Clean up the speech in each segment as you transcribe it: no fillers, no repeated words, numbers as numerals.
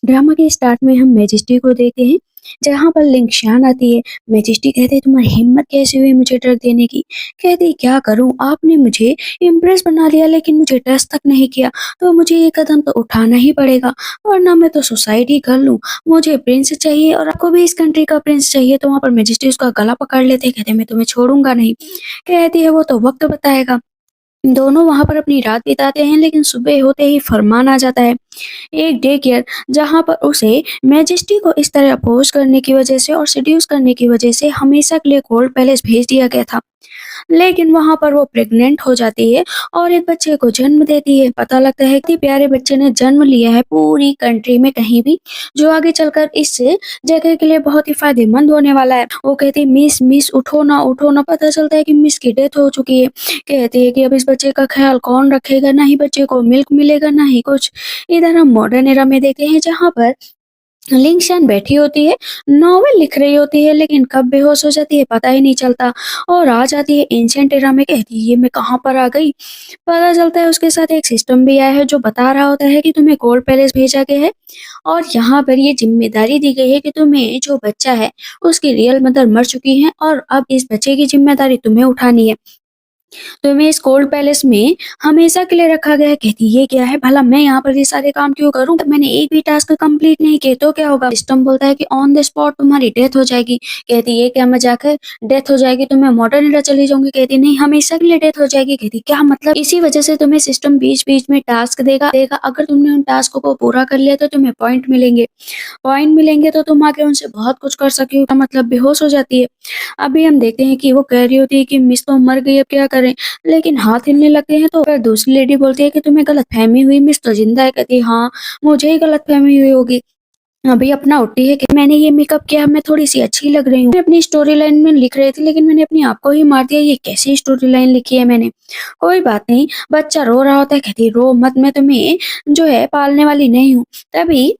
Drama के start में हम मैजेस्टी को देखते हैं, जहाँ पर लिंगशान आती है। मैजेस्टी कहते हैं, तुम्हारी हिम्मत कैसे हुई मुझे ड्रग देने की। कहती, क्या करूं, आपने मुझे इम्प्रेस बना लिया लेकिन मुझे टच तक नहीं किया, तो मुझे ये कदम तो उठाना ही पड़ेगा, वरना मैं तो सुसाइड ही कर लूं। मुझे प्रिंस चाहिए और आपको भी इस कंट्री का प्रिंस चाहिए। तो वहाँ पर मैजेस्टी उसका गला पकड़ लेते हैं, कहते हैं, मैं तुम्हें छोड़ूंगा नहीं। कहती है, वो तो वक्त बताएगा। दोनों वहाँ पर अपनी रात बिताते हैं, लेकिन सुबह होते ही फरमान आ जाता है, एक डे केयर, जहाँ पर उसे मैजेस्टी को इस तरह अपोज करने की वजह से और सेड्यूस करने की वजह से हमेशा के लिए गोल्ड पैलेस भेज दिया गया था। लेकिन वहाँ पर वो प्रेग्नेंट हो जाती है और एक बच्चे को जन्म देती है। पता लगता है कि प्यारे बच्चे ने जन्म लिया है पूरी कंट्री में कहीं भी, जो आगे चलकर इस जगह के लिए बहुत ही फायदेमंद होने वाला है। वो कहती है, मिस मिस उठो ना उठो ना। पता चलता है कि मिस की डेथ हो चुकी है। कहती है कि अब इस बच्चे का ख्याल कौन रखेगा, ना ही बच्चे को मिल्क मिलेगा ना ही कुछ। इधर हम मॉडर्न एरा में देखते हैं, जहाँ पर लिंगशान बैठी होती है, नॉवेल लिख रही होती है, लेकिन कब बेहोश हो जाती है पता ही नहीं चलता और आ जाती है एंशिएंट एरा में। कहती है, ये मैं कहाँ पर आ गई। पता चलता है उसके साथ एक सिस्टम भी आया है, जो बता रहा होता है कि तुम्हें गोल्ड पैलेस भेजा गया है और यहाँ पर ये जिम्मेदारी दी गई है कि तुम्हें जो बच्चा है उसकी रियल मदर मर चुकी है और अब इस बच्चे की जिम्मेदारी तुम्हें उठानी है। तुम्हें इस गोल्ड पैलेस में हमेशा के लिए रखा गया है। कहती, ये क्या है भला, मैं यहाँ पर ये सारे काम क्यों करूँ, मैंने एक भी टास्क कंप्लीट नहीं किए तो क्या होगा। सिस्टम बोलता है कि ऑन द स्पॉट तुम्हारी डेथ हो जाएगी। कहती, ये क्या मजाक है, डेथ हो जाएगी तो मैं मॉडर्न एरा चली जाऊंगी। कहती, नहीं, हमेशा के लिए डेथ हो जाएगी। कहती, क्या मतलब। इसी वजह से तुम्हें सिस्टम बीच बीच में टास्क देगा, अगर तुमने उन टास्क को पूरा कर लिया तो तुम्हें पॉइंट मिलेंगे तो तुम आगे उनसे बहुत कुछ कर सके हो। मतलब बेहोश हो जाती है। अभी हम देखते हैं कि वो कह रही होती है कि मिस तो मर गई, अब क्या करें। लेकिन हाथ हिलने लगते हैं तो फिर दूसरी लेडी बोलती है कि तुम्हें गलतफहमी हुई, मिस तो जिंदा है। कहती है, हाँ, मुझे ही गलतफहमी हुई होगी। अभी अपना उठती है कि मैंने ये मेकअप किया, मैं थोड़ी सी अच्छी लग रही हूँ। मैं अपनी स्टोरी लाइन में लिख रही थी, लेकिन मैंने अपने आप को ही मार दिया। ये कैसी स्टोरी लाइन लिखी है मैंने। कोई बात नहीं, बच्चा रो रहा होता है। कहती है, रो मत, मैं तुम्हें जो है पालने वाली नहीं हूँ। तभी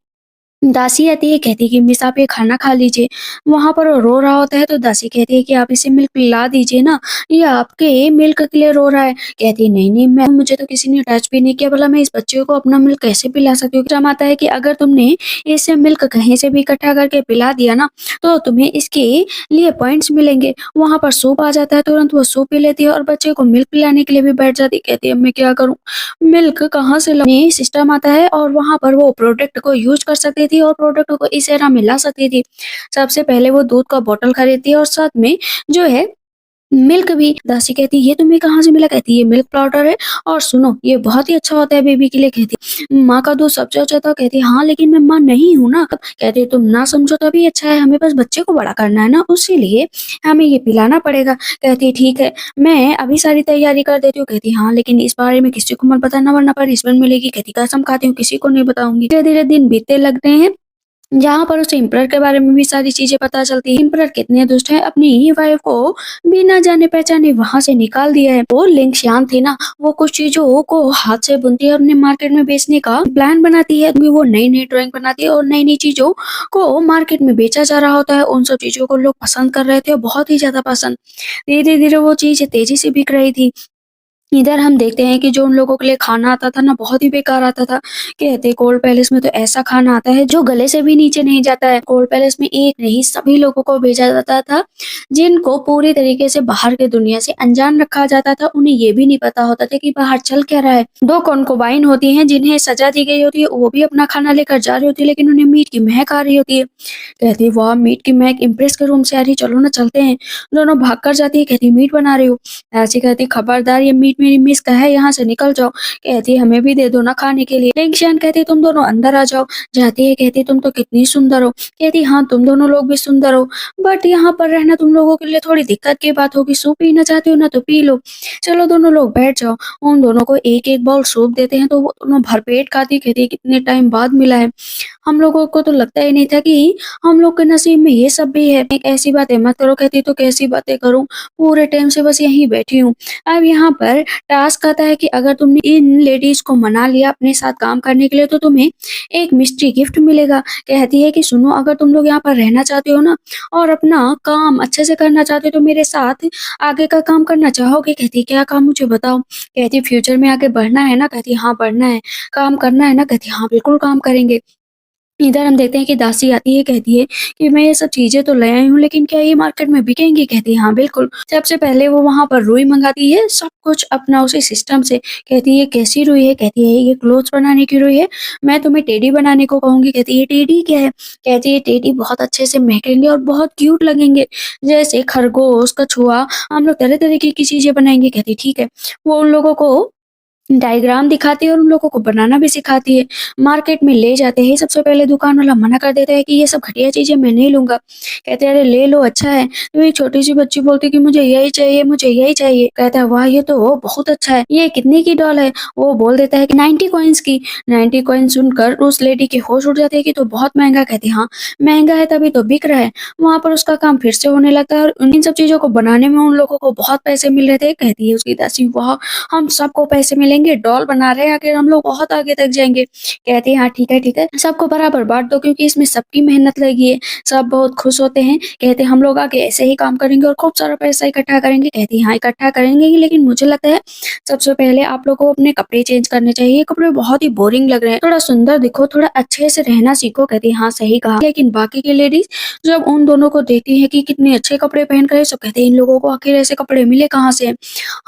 दासी आती है, कहती है कि मिस आप ये खाना खा लीजिए। वहाँ पर वो रो रहा होता है तो दासी कहती है कि आप इसे मिल्क पिला दीजिए ना, ये आपके मिल्क के लिए रो रहा है। कहती है, नहीं नहीं, मैं मुझे तो किसी ने टच भी नहीं किया, भला मैं इस बच्चे को अपना मिल्क कैसे पिला सकती हूँ। जम आता है कि अगर तुमने इसे मिल्क कहीं से भी इकट्ठा करके पिला दिया ना, तो तुम्हें इसके लिए पॉइंट्स मिलेंगे। वहाँ पर सूप आ जाता है, तुरंत वो सूप पी लेती है और बच्चे को मिल्क पिलाने के लिए भी बैठ जाती है। कहती है, अब मैं क्या करूँ, मिल्क कहाँ से लाऊं। सिस्टम आता है और वहाँ पर वो प्रोडक्ट को यूज कर सकती थी और प्रोडक्ट को इस एरा में ला सकती थी। सबसे पहले वो दूध का बॉटल खरीदती है और साथ में जो है मिल्क भी। दासी कहती, ये तुम्हें कहाँ से मिला। कहती, ये मिल्क पाउडर है और सुनो, ये बहुत ही अच्छा होता है बेबी के लिए। कहती, माँ का दूध सबसे अच्छा था। कहती, हाँ, लेकिन मैं माँ नहीं हूँ ना। कहती, तुम ना समझो तो भी अच्छा है, हमें बस बच्चे को बड़ा करना है ना, उसीलिए हमें ये पिलाना पड़ेगा। कहती, ठीक है, मैं अभी सारी तैयारी कर देती हूँ। कहती, हाँ, लेकिन इस बारे में किसी को मत बताना, वरना पनिशमेंट मिलेगी। कहती, कसम खाती हूँ किसी को नहीं बताऊंगी। धीरे धीरे दिन बीतते लगते हैं, जहाँ पर उसे एम्परर के बारे में भी सारी चीजें पता चलती है। एम्परर कितने दुष्ट है, अपनी ही वाइफ को बिना जाने पहचाने वहां से निकाल दिया है। वो लिंगशान थी ना, वो कुछ चीजों को हाथ से बुनती है और अपने मार्केट में बेचने का प्लान बनाती है। वो नई नई ड्राइंग बनाती है और नई नई चीजों को मार्केट में बेचा जा रहा होता है। उन सब चीजों को लोग पसंद कर रहे थे, बहुत ही ज्यादा पसंद। धीरे धीरे वो चीज तेजी से बिक रही थी। इधर हम देखते हैं कि जो उन लोगों के लिए खाना आता था ना, बहुत ही बेकार आता था। कहते, गोल्ड पैलेस में तो ऐसा खाना आता है जो गले से भी नीचे नहीं जाता है। गोल्ड पैलेस में एक नहीं, सभी लोगों को भेजा जाता था, जिनको पूरी तरीके से बाहर की दुनिया से अनजान रखा जाता था। उन्हें ये भी नहीं पता होता था कि बाहर चल क्या रहा है। दो कॉन्कुबाइन होती हैं, जिन्हें सजा दी गई होती है, वो भी अपना खाना लेकर जा रही होती है, लेकिन उन्हें मीट की महक आ रही होती है। कहती, वाह, मीट की महक इम्प्रेस के रूम से आ रही, चलो ना चलते हैं। दोनों भाग कर जाती है। कहती, मीट बना रही हो। ऐसी कहती, खबरदार, ये मीट मेरी मिस का है, यहाँ से निकल जाओ। कहती, हमें भी दे दो ना खाने के लिए। लिंगशान कहती, तुम दोनों अंदर आ जाओ। जाती है, कहती, तुम तो कितनी सुंदर हो। कहती, हाँ, तुम दोनों लोग भी सुंदर हो, बट यहाँ पर रहना तुम लोगों के लिए थोड़ी दिक्कत की बात होगी। सूप पीना चाहती हो ना, तो पी लो। चलो, दोनों लोग बैठ जाओ। उन दोनों को एक एक बाउल सूप देते हैं तो वो दोनों भरपेट खाती। कहती, कितने टाइम बाद मिला है, हम लोगों को तो लगता ही नहीं था कि हम लोग के नसीब में ये सब भी है। एक ऐसी बातें मत करो। कहती, तो कैसी बातें करूं, पूरे टाइम से बस यहीं बैठी हूँ। अब यहाँ पर टास्क आता है कि अगर तुमने इन लेडीज को मना लिया अपने साथ काम करने के लिए, तो तुम्हें एक मिस्ट्री गिफ्ट मिलेगा। कहती है कि सुनो, अगर तुम लोग यहाँ पर रहना चाहते हो ना और अपना काम अच्छे से करना चाहते हो, तो मेरे साथ आगे का काम करना चाहोगे। कहती, क्या काम, मुझे बताओ। कहती, फ्यूचर में आगे बढ़ना है ना। कहती, हाँ, बढ़ना है। काम करना है ना। कहती, हाँ, बिल्कुल काम करेंगे। इधर हम देखते हैं कि दासी आती है, कहती है कि मैं ये सब चीज़ें तो ले आई हूँ, लेकिन क्या ये मार्केट में बिकेंगी? कहती है हाँ, बिल्कुल। सबसे पहले वो वहाँ पर रुई मँगाती है, सब कुछ अपना उसी सिस्टम से। कहती है ये कैसी रुई है? कहती है ये क्लोथ्स बनाने की रुई है, मैं तुम्हें टेडी बनाने को कहूँगी। कहती है टेडी क्या है? कहती है टेडी बहुत अच्छे से महकेंगे और बहुत क्यूट लगेंगे, जैसे खरगोश, कछुआ, हम लोग तरह-तरह की चीज़ें बनाएँगे। कहती है ठीक है। वो उन लोगों को डायग्राम दिखाती है और उन लोगों को बनाना भी सिखाती है। मार्केट में ले जाते ही सबसे पहले दुकान वाला मना कर देता है कि ये सब घटिया चीज़ें मैं नहीं लूँगा। कहते हैं अरे ले लो अच्छा है। तो एक छोटी-सी बच्ची बोलती है कि मुझे यही चाहिए, मुझे यही चाहिए। कहता है वाह! ये तो बहुत अच्छा है। ये कितने की डॉल है? वो बोल देता है कि 90 कॉइन्स की। 90 कॉइन सुनकर उस लेडी के होश उड़ जाते हैं कि तो बहुत महँगा। कहती है हाँ, महँगा है तभी तो बिक रहा है। वहाँ पर उसका काम फिर से होने लगता है और इन सब चीज़ों को बनाने में उन लोगों को बहुत पैसे मिल रहे थे। कहती है उसकी दासी वाह! हम सबको पैसे मिलेंगे, डॉल बना रहे हैं, आखिर हम लोग बहुत आगे तक जाएँगे। कहती है, "हाँ, ठीक है, सबको बराबर बाँट दो क्योंकि इसमें सबकी मेहनत लगी है।" सब बहुत खुश होते हैं, कहते हैं, "हम लोग आगे ऐसे ही काम करेंगे और खूब सारा पैसा इकट्ठा करेंगे।" कहती है, "हाँ, इकट्ठा करेंगे ही, लेकिन मुझे लगता है सबसे पहले आप लोगों को अपने कपड़े चेंज करने चाहिए। ये कपड़े बहुत ही बोरिंग लग रहे हैं, थोड़ा सुंदर दिखो, थोड़ा अच्छे से रहना सीखो।" कहती है, "हाँ, सही कहा।" लेकिन बाकी की लेडीज़ जब उन दोनों को देखती हैं कि कितने अच्छे कपड़े पहन कर है, सब कहते हैं, "इन लोगों को आखिर ऐसे कपड़े मिले कहाँ से?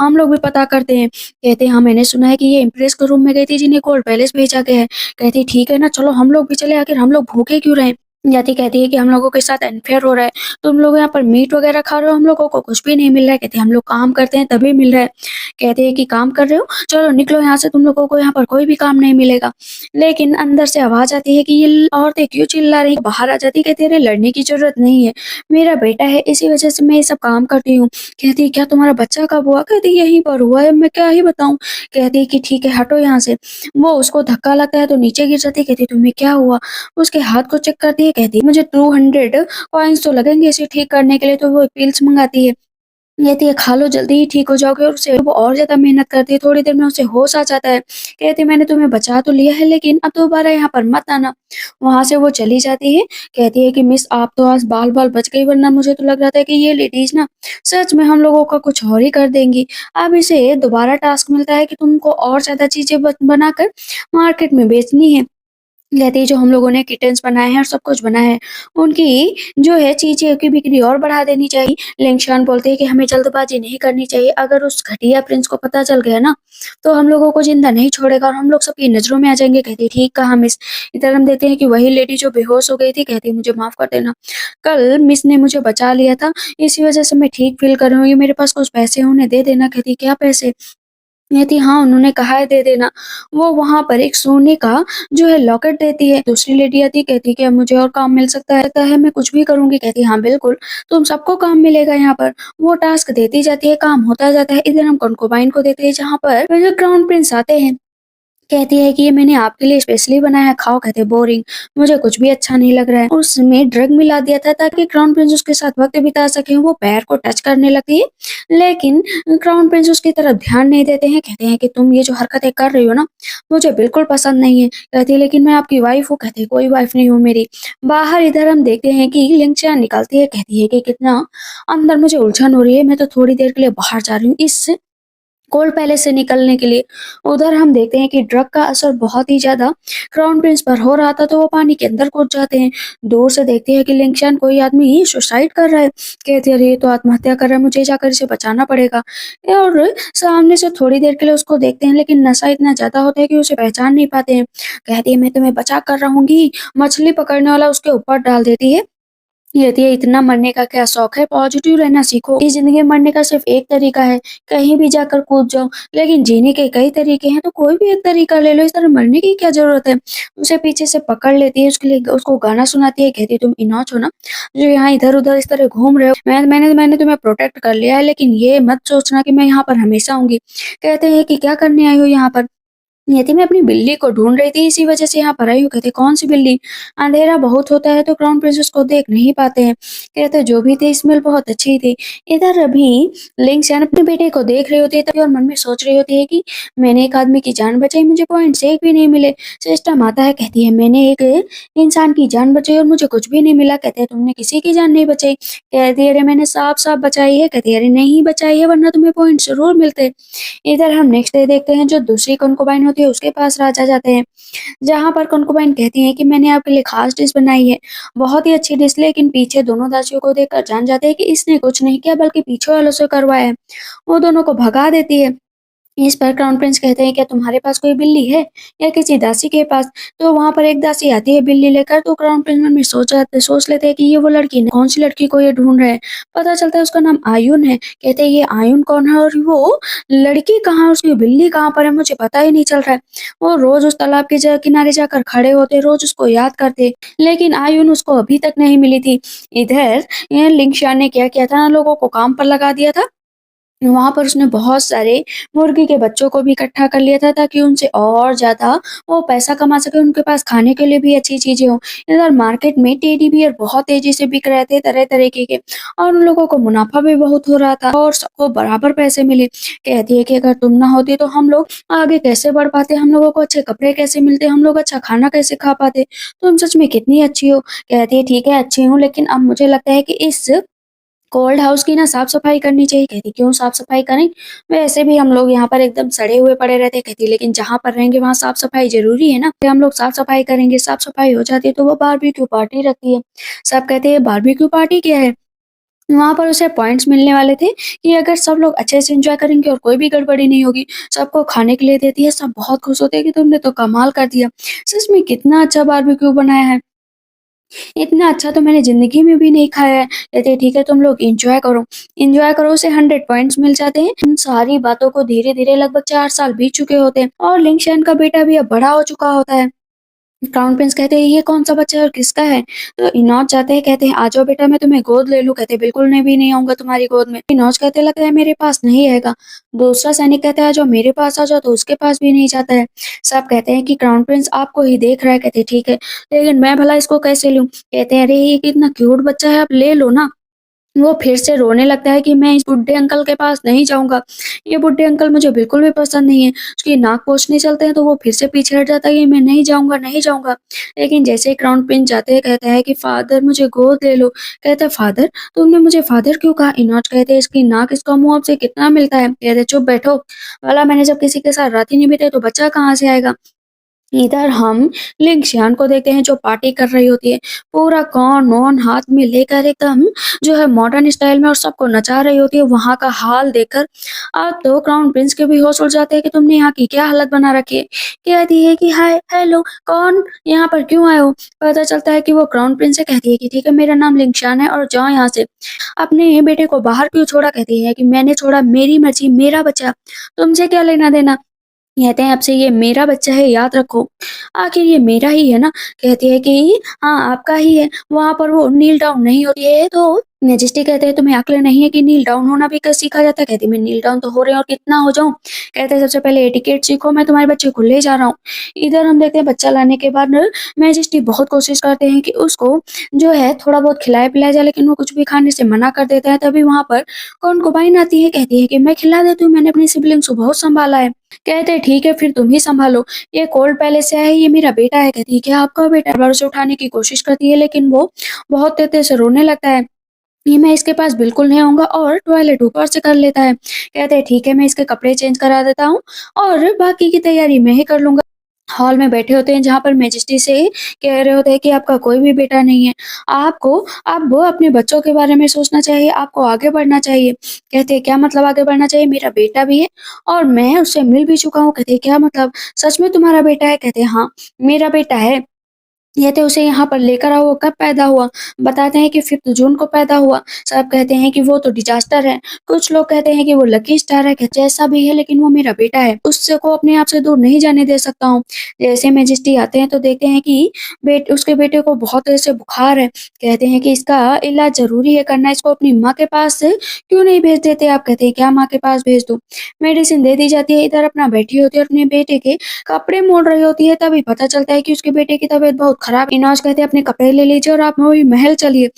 हम लोग भी पता करते हैं।" कहते हैं, "हाँ, मैंने सुना है कि ये इम्प्रेस के रूम में गई थी जिन्हें गोल्ड पैलेस भेजा गया है।" कहती है, "ठीक है ना, चलो हम लोग भी चले, आखिर हम लोग भूखे क्यों रहें?" जाती कहती है कि हम लोगों के साथ अनफेयर हो रहा है। तुम लोग यहाँ पर मीट वगैरह खा रहे हो, हम लोगों को कुछ भी नहीं मिल रहा है। कहते हैं, "हम लोग काम करते हैं तभी मिल रहा है।" कहते हैं कि काम कर रहे हो? चलो निकलो यहाँ से, तुम लोगों को यहाँ पर कोई भी काम नहीं मिलेगा। लेकिन अंदर से आवाज़ आती है कि ये औरतें क्यों चिल्ला रही हैं? बाहर आ जाती है, कहती है, "अरे लड़ने की ज़रूरत नहीं है। मेरा बेटा है, इसी वज़ह से मैं ये सब काम करती हूँ।" कहती है, "क्या तुम्हारा बच्चा कब हुआ?" कहती है, "यहीं पर हुआ है, मैं क्या ही बताऊँ?" कहती है कि ठीक है हटो यहाँ से। वो उसको धक्का लगता है तो नीचे गिर जाती है, कहती है तुम्हें क्या हुआ? उसके हाथ को चेक करती है, कहती है मुझे 200 कॉइन्स तो लगेंगे इसे ठीक करने के लिए, तो वो पिल्स मँगाती है। कहती है खा लो जल्दी ही ठीक हो जाओगे और उससे वो और ज़्यादा मेहनत करती है, थोड़ी देर में उसे होश आ जाता है। कहती है मैंने तुम्हें बचा तो लिया है लेकिन अब दोबारा यहाँ पर मत आना। वहाँ से वो चली जाती है, कहती है कि मिस आप तो आज बाल-बाल बच गई, वरना मुझे तो लग रहा था कि ये लेडीज़ ना सच में हम लोगों का कुछ और ही कर देंगी। अब इसे दोबारा टास्क मिलता है कि तुमको और ज़्यादा चीज़ें बनाकर मार्केट में बेचनी है। कहती है जो हम लोगों ने किटेन्स बनाए हैं और सब कुछ बनाया है, उनकी जो है चीज़ें की बिक्री और बढ़ा देनी चाहिए। लिंगशान बोलते हैं कि हमें जल्दबाज़ी नहीं करनी चाहिए, अगर उस घटिया प्रिंस को पता चल गया ना, तो हम लोगों को ज़िंदा नहीं छोड़ेगा और हम लोग सबकी नज़रों में आ जाएँगे। कहती है ठीक कहा मिस। इधर हम देखते हैं कि वही लेडी जो बेहोश हो गई थी, कहती है मुझे माफ़ कर देना। कल मिस ने मुझे बचा लिया था, इसी वज़ह से मैं ठीक फ़ील कर रही हूँ, ये मेरे पास कुछ पैसे हैं उन्हें दे देना। कहती है क्या पैसे? कहती हाँ, उन्होंने कहा है दे देना। वो वहाँ पर एक सोने का जो है लॉकेट देती है। दूसरी लेडी आती है, कहती है क्या मुझे और काम मिल सकता है? कहता है मैं कुछ भी करूँगी। कहती है हाँ, बिल्कुल, तुम सबको काम मिलेगा यहाँ पर। वो टास्क देती जाती है, काम होता जाता है। इधर हम कंकुबाइन को देखते हैं जहाँ पर जो क्राउन प्रिंस आते हैं। कहती है कि ये मैंने आपके लिए स्पेशली बनाया है, खाओ। कहते हैं बोरिंग, मुझे कुछ भी अच्छा नहीं लग रहा है। उसमें ड्रग मिला दिया था ताकि क्राउन प्रिंस उसके साथ वक़्त बिता सके। वो पैर को टच करने लगती है, लेकिन क्राउन प्रिंस उसकी तरफ ध्यान नहीं देते हैं। कहते हैं कि तुम ये जो हरकतें कर रही हो ना, मुझे बिल्कुल पसंद नहीं है। कहती है लेकिन मैं आपकी वाइफ़ हूँ। कहती है कोई वाइफ़ नहीं हो मेरी। बाहर इधर हम देखते हैं कि लिंगचान निकलती है, कहती है कि कितना अंदर मुझे उलझन हो रही है, मैं तो थोड़ी देर के लिए बाहर जा रही हूँ इस गोल्ड पैलेस से निकलने के लिए। उधर हम देखते हैं कि ड्रग का असर बहुत ही ज़्यादा क्राउन प्रिंस पर हो रहा था, तो वो पानी के अंदर कूद जाते हैं। दूर से देखते हैं कि लिंगशान कोई आदमी सुसाइड कर रहा है। कहते हैं अरे ये तो आत्महत्या कर रहा है, मुझे जाकर इसे बचाना पड़ेगा। और सामने से थोड़ी देर के लिए उसको देखते हैं, लेकिन नशा इतना ज़्यादा होता है कि उसे पहचान नहीं पाते हैं। कहती है मैं तुम्हें बचा कर रहूँगी। मछली पकड़ने वाला उसके ऊपर डाल देती है। कहती है इतना मरने का क्या शौक है, पॉजिटिव रहना सीखो। इस ज़िंदगी में मरने का सिर्फ़ एक तरीका है, कहीं भी जाकर कूद जाओ। लेकिन जीने के कई तरीके हैं, तो कोई भी एक तरीका ले लो, इस तरह मरने की क्या ज़रूरत है? उसे पीछे से पकड़ लेती है, उसके लिए उसको गाना सुनाती है, कहती है तुम इनॉच हो ना, जो यहाँ इधर-उधर इस तरह घूम रहे हो। मैंने तुम्हें प्रोटेक्ट कर लिया है, लेकिन ये मत सोचना कि मैं यहाँ पर हमेशा आऊँगी। कहते हैं कि क्या करने आई हो यहाँ पर? नियति मैं अपनी बिल्ली को ढूँढ रही थी, इसी वज़ह से यहाँ पर आई हूँ। कहते कौन-सी बिल्ली? अंधेरा बहुत होता है तो क्राउन प्रिंस उसको देख नहीं पाते हैं। कहते जो भी थी स्मेल बहुत अच्छी थी। इधर अभी लिंगशान अपने बेटे को देख रही होती है तभी और मन में सोच रही होती है कि मैंने एक आदमी की जान बचाई, मुझे पॉइंट्स एक भी नहीं मिले। सिस्टम आता है, कहती है मैंने एक इंसान की जान बचाई और मुझे कुछ भी नहीं मिला। कहते हैं तुमने किसी की जान नहीं बचाई। कहती है अरे मैंने साफ-साफ बचाई है। कहती है अरे नहीं बचाई है वरना तुम्हें पॉइंट्स ज़रूर मिलते। इधर हम नेक्स्ट डे देखते हैं जो दूसरी कंकुबाइन होती होती है उसके पास राजा जाते हैं, जहाँ पर कंकुबाइन कहती हैं कि मैंने आपके लिए खास डिश बनाई है, बहुत ही अच्छी डिश, लेकिन पीछे दोनों दासियों को देखकर जान जाते हैं कि इसने कुछ नहीं किया बल्कि पीछे वालों से करवाया है। वो दोनों को भगा देती है। इस पर क्राउन प्रिंस कहते हैं क्या तुम्हारे पास कोई बिल्ली है या किसी दासी के पास? तो वहाँ पर एक दासी आती है बिल्ली लेकर, तो क्राउन प्रिंस मन में सोच लेते हैं कि ये वो लड़की है, कौन सी लड़की को ये ढूंढ रहे हैं। पता चलता है उसका नाम आयुन है। कहते हैं ये आयुन कौन है और वो लड़की कहाँ है, उसकी बिल्ली कहाँ पर है, मुझे पता ही नहीं चल रहा है। वो रोज उस तालाब के किनारे जाकर खड़े होते, रोज उसको याद करते, लेकिन आयुन उसको अभी तक नहीं मिली थी। इधर लिंगशान ने क्या किया था ना, लोगों को काम पर लगा दिया था। वहाँ पर उसने बहुत सारे मुर्गी के बच्चों को भी इकट्ठा कर लिया था ताकि उनसे और ज़्यादा वो पैसा कमा सके, उनके पास खाने के लिए भी अच्छी चीज़ें हों। इधर मार्केट में टेडी बियर बहुत तेज़ी से बिक रहे थे तरह-तरीके के, और उन लोगों को मुनाफ़ा भी बहुत हो रहा था और सबको बराबर पैसे मिले। कहती है कि अगर तुम ना होती तो हम लोग आगे कैसे बढ़ पाते, हम लोगों को अच्छे कपड़े कैसे मिलते, हम लोग अच्छा खाना कैसे खा पाते। तुम सच में कितनी अच्छी हो। कहती है ठीक है अच्छी हूँ, लेकिन अब मुझे लगता है कि इस कोल्ड हाउस की ना साफ-सफाई करनी चाहिए। कहती क्यों साफ-सफाई करें? वैसे भी हम लोग यहाँ पर एकदम सड़े हुए पड़े रहते हैं। कहती लेकिन जहाँ पर रहेंगे वहाँ साफ-सफाई ज़रूरी है ना। फिर हम लोग साफ-सफाई करेंगे, साफ-सफाई हो जाती है तो वो बारबेक्यू पार्टी रखती है। सब कहते हैं बारबेक्यू पार्टी क्या है? वहाँ पर उसे पॉइंट्स मिलने वाले थे कि अगर सब लोग अच्छे से एन्जॉय करेंगे और कोई भी गड़बड़ी नहीं होगी, सबको खाने के लिए देती है, सब बहुत खुश होते हैं कि तुमने तो कमाल कर दिया। सच में कितना अच्छा बारबेक्यू बनाया है। इतना अच्छा तो मैंने ज़िंदगी में भी नहीं खाया है। कहते हैं ठीक है तुम लोग एन्जॉय करो, उसे 100 पॉइंट्स मिल जाते हैं। इन सारी बातों को धीरे-धीरे लगभग 4 साल बीत चुके होते हैं और लिंगशेन का बेटा भी अब बड़ा हो चुका होता है। क्राउन प्रिंस कहते हैं ये कौन-सा बच्चा है और किसका है? तो इनोज जाते हैं, कहते हैं आ जाओ बेटा मैं तुम्हें गोद ले लूँ। कहते हैं बिल्कुल नहीं, भी नहीं आऊँगा तुम्हारी गोद में। इनोज कहते लगता है मेरे पास नहीं आएगा। दूसरा सैनिक कहता है आ जाओ मेरे पास आ जाओ, तो उसके पास भी नहीं जाता है। सब कहते हैं कि क्राउन प्रिंस आपको ही देख रहा है। कहते हैं ठीक है, लेकिन मैं भला इसको कैसे लूँ? कहते हैं अरे ये कितना क्यूट बच्चा है, आप ले लो ना। वो फिर से रोने लगता है कि मैं इस बुड्ढे अंकल के पास नहीं जाऊँगा। ये बुड्ढे अंकल मुझे बिल्कुल भी पसंद नहीं है। उसकी नाक पोंछने चलते हैं तो वो फिर से पीछे हट जाता है कि मैं नहीं जाऊँगा, नहीं जाऊँगा। लेकिन जैसे ही क्राउन प्रिंस जाते हैं कहता है कि फादर मुझे गोद ले लो। कहता है फादर? तुमने मुझे फादर क्यों कहा? इनोज कहते हैं इसकी नाक इसका मुँह आपसे कितना मिलता है? कहते चुप बैठो। भला मैंने जब किसी के साथ रात ही नहीं बिताई तो बच्चा कहाँ से आएगा? इधर हम लिंक्शियन को देखते हैं जो पार्टी कर रही होती है। पूरा कॉर्न-वॉर्न हाथ में लेकर एकदम जो है मॉडर्न स्टाइल में और सबको नचा रही होती है। वहाँ का हाल देखकर अब तो क्राउन प्रिंस के भी होश उड़ जाते हैं कि तुमने यहाँ की क्या हालत बना रखी है। कहती है कि हाय हेलो कौन? यहाँ पर क्यों आए हो? पता चलता है कि वो क्राउन प्रिंस से। कहती है कि ठीक है मेरा नाम लिंक्शियन है और जाओ यहाँ से। अपने बेटे को बाहर क्यों छोड़ा? कहती है कि मैंने छोड़ा, मेरी मर्ज़ी, मेरा बच्चा, तुमसे क्या लेना-देना? कहते हैं अब से ये मेरा बच्चा है, याद रखो। आखिर ये मेरा ही है ना? कहती है कि हाँ, आपका ही है। वहाँ पर वो नील डाउन नहीं होती है तो मैजेस्टी कहते हैं तुम्हें अक्ल नहीं है कि नील डाउन होना भी क सीखा जाता है? कहती है मैं नील डाउन तो हो रही हूँ और कितना हो जाऊँ? कहते हैं सबसे पहले एटिकेट सीखो, मैं तुम्हारे बच्चे को ले जा रहा हूँ। इधर हम देखते हैं बच्चा लाने के बाद न मैजेस्टी बहुत कोशिश करते हैं कि उसको जो है थोड़ा बहुत खिलाया-पिलाया जाए, लेकिन वो कुछ भी खाने से मना कर देता है। तभी वहाँ पर कॉन्कुबाइन आती है, कहती है कि मैं खिला देती हूँ, मैंने अपनी सिबलिंग्स को बहुत सँभाला है। कहते हैं ठीक है फिर तुम ही सँभालो, ये कोल्ड पैलेस से आया है, ये मेरा बेटा है। कहती है क्या आपका बेटा है? बार उसे उठाने की कोशिश करती है लेकिन वो बहुत तेज़ से रोने लगता है। ये मैं इसके पास बिल्कुल नहीं आऊँगा और टॉयलेट ऊपर से कर लेता है। कहते हैं ठीक है मैं इसके कपड़े चेंज करा देता हूँ और बाकी की तैयारी मैं ही कर लूँगा। हॉल में बैठे होते हैं जहाँ पर मैजेस्टी से कह रहे होते हैं कि आपका कोई भी बेटा नहीं है। आपको अब अपने बच्चों के बारे में सोचना चाहिए, आपको आगे बढ़ना चाहिए। कहते हैं क्या मतलब आगे बढ़ना चाहिए? मेरा बेटा भी है और मैं उससे मिल भी चुका हूँ। कहते हैं क्या मतलब? सच में तुम्हारा बेटा है? कहते हैं हाँ, मेरा बेटा है। कहते उसे यहाँ पर लेकर आओ, वो कब पैदा हुआ? बताते हैं कि 5 जून को पैदा हुआ। सब कहते हैं कि वो तो डिज़ास्टर है। कुछ लोग कहते हैं कि वो लकी स्टार है, कि जैसा भी है लेकिन वो मेरा बेटा है। उससे को अपने आप से दूर नहीं जाने दे सकता हूँ। जैसे मैजेस्टी आते हैं तो देखते हैं कि उसके बेटे को बहुत ऐसे बुखार है। कहते हैं कि इसका इलाज ज़रूरी है करना, इसको अपनी माँ के पास क्यों नहीं भेज देते आप? कहते हैं क्या माँ के पास भेज दूँ? मेडिसिन दे दी जाती है, इधर अपना बैठी होती है और अपने बेटे के कपड़े मोड़ रही होती है, तभी पता चलता है कि उसके बेटे की तबीयत बहुत खराब। इनोज कहते हैं अपने कपड़े ले लीजिए और आप वही महल चलिए।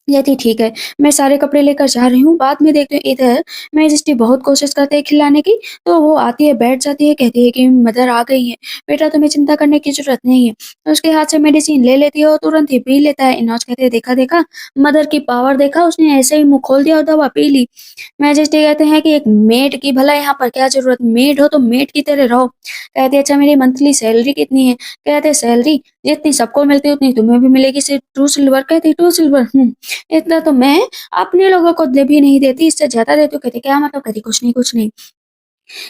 कहती ठीक है, मैं सारे कपड़े लेकर जा रही हूँ, बाद में देखती हूँ इधर मैजेस्टी बहुत कोशिश करते हैं खिलाने की, तो वो आती है, बैठ जाती है, कहती है कि मदर आ गई हैं, बेटा तुम्हें चिंता करने की ज़रूरत नहीं है। तो उसके हाथ से मेडिसिन ले लेती है और तुरंत ही पी लेता है। इनोज कहते हैं देखा, देखा मदर की पावर देखा, उसने ऐसे ही मुँह खोल दिया और दवा पी ली। मैजेस्टी कहते हैं कि एक मेड की भला यहाँ पर क्या ज़रूरत, मेड हो तो मेड की तरह रहो। कहती है अच्छा मेरी मंथली सैलरी कितनी है? कहते सैलरी जितनी सबको मिलती है उतनी तुम्हें भी मिलेगी, सिर्फ 2 सिल्वर। कहती 2 सिल्वर? इतना तो मैं अपने लोगों को दे भी नहीं देती, इससे ज़्यादा देती हूँ। कहती क्या मतलब? कहती कुछ नहीं, कुछ नहीं।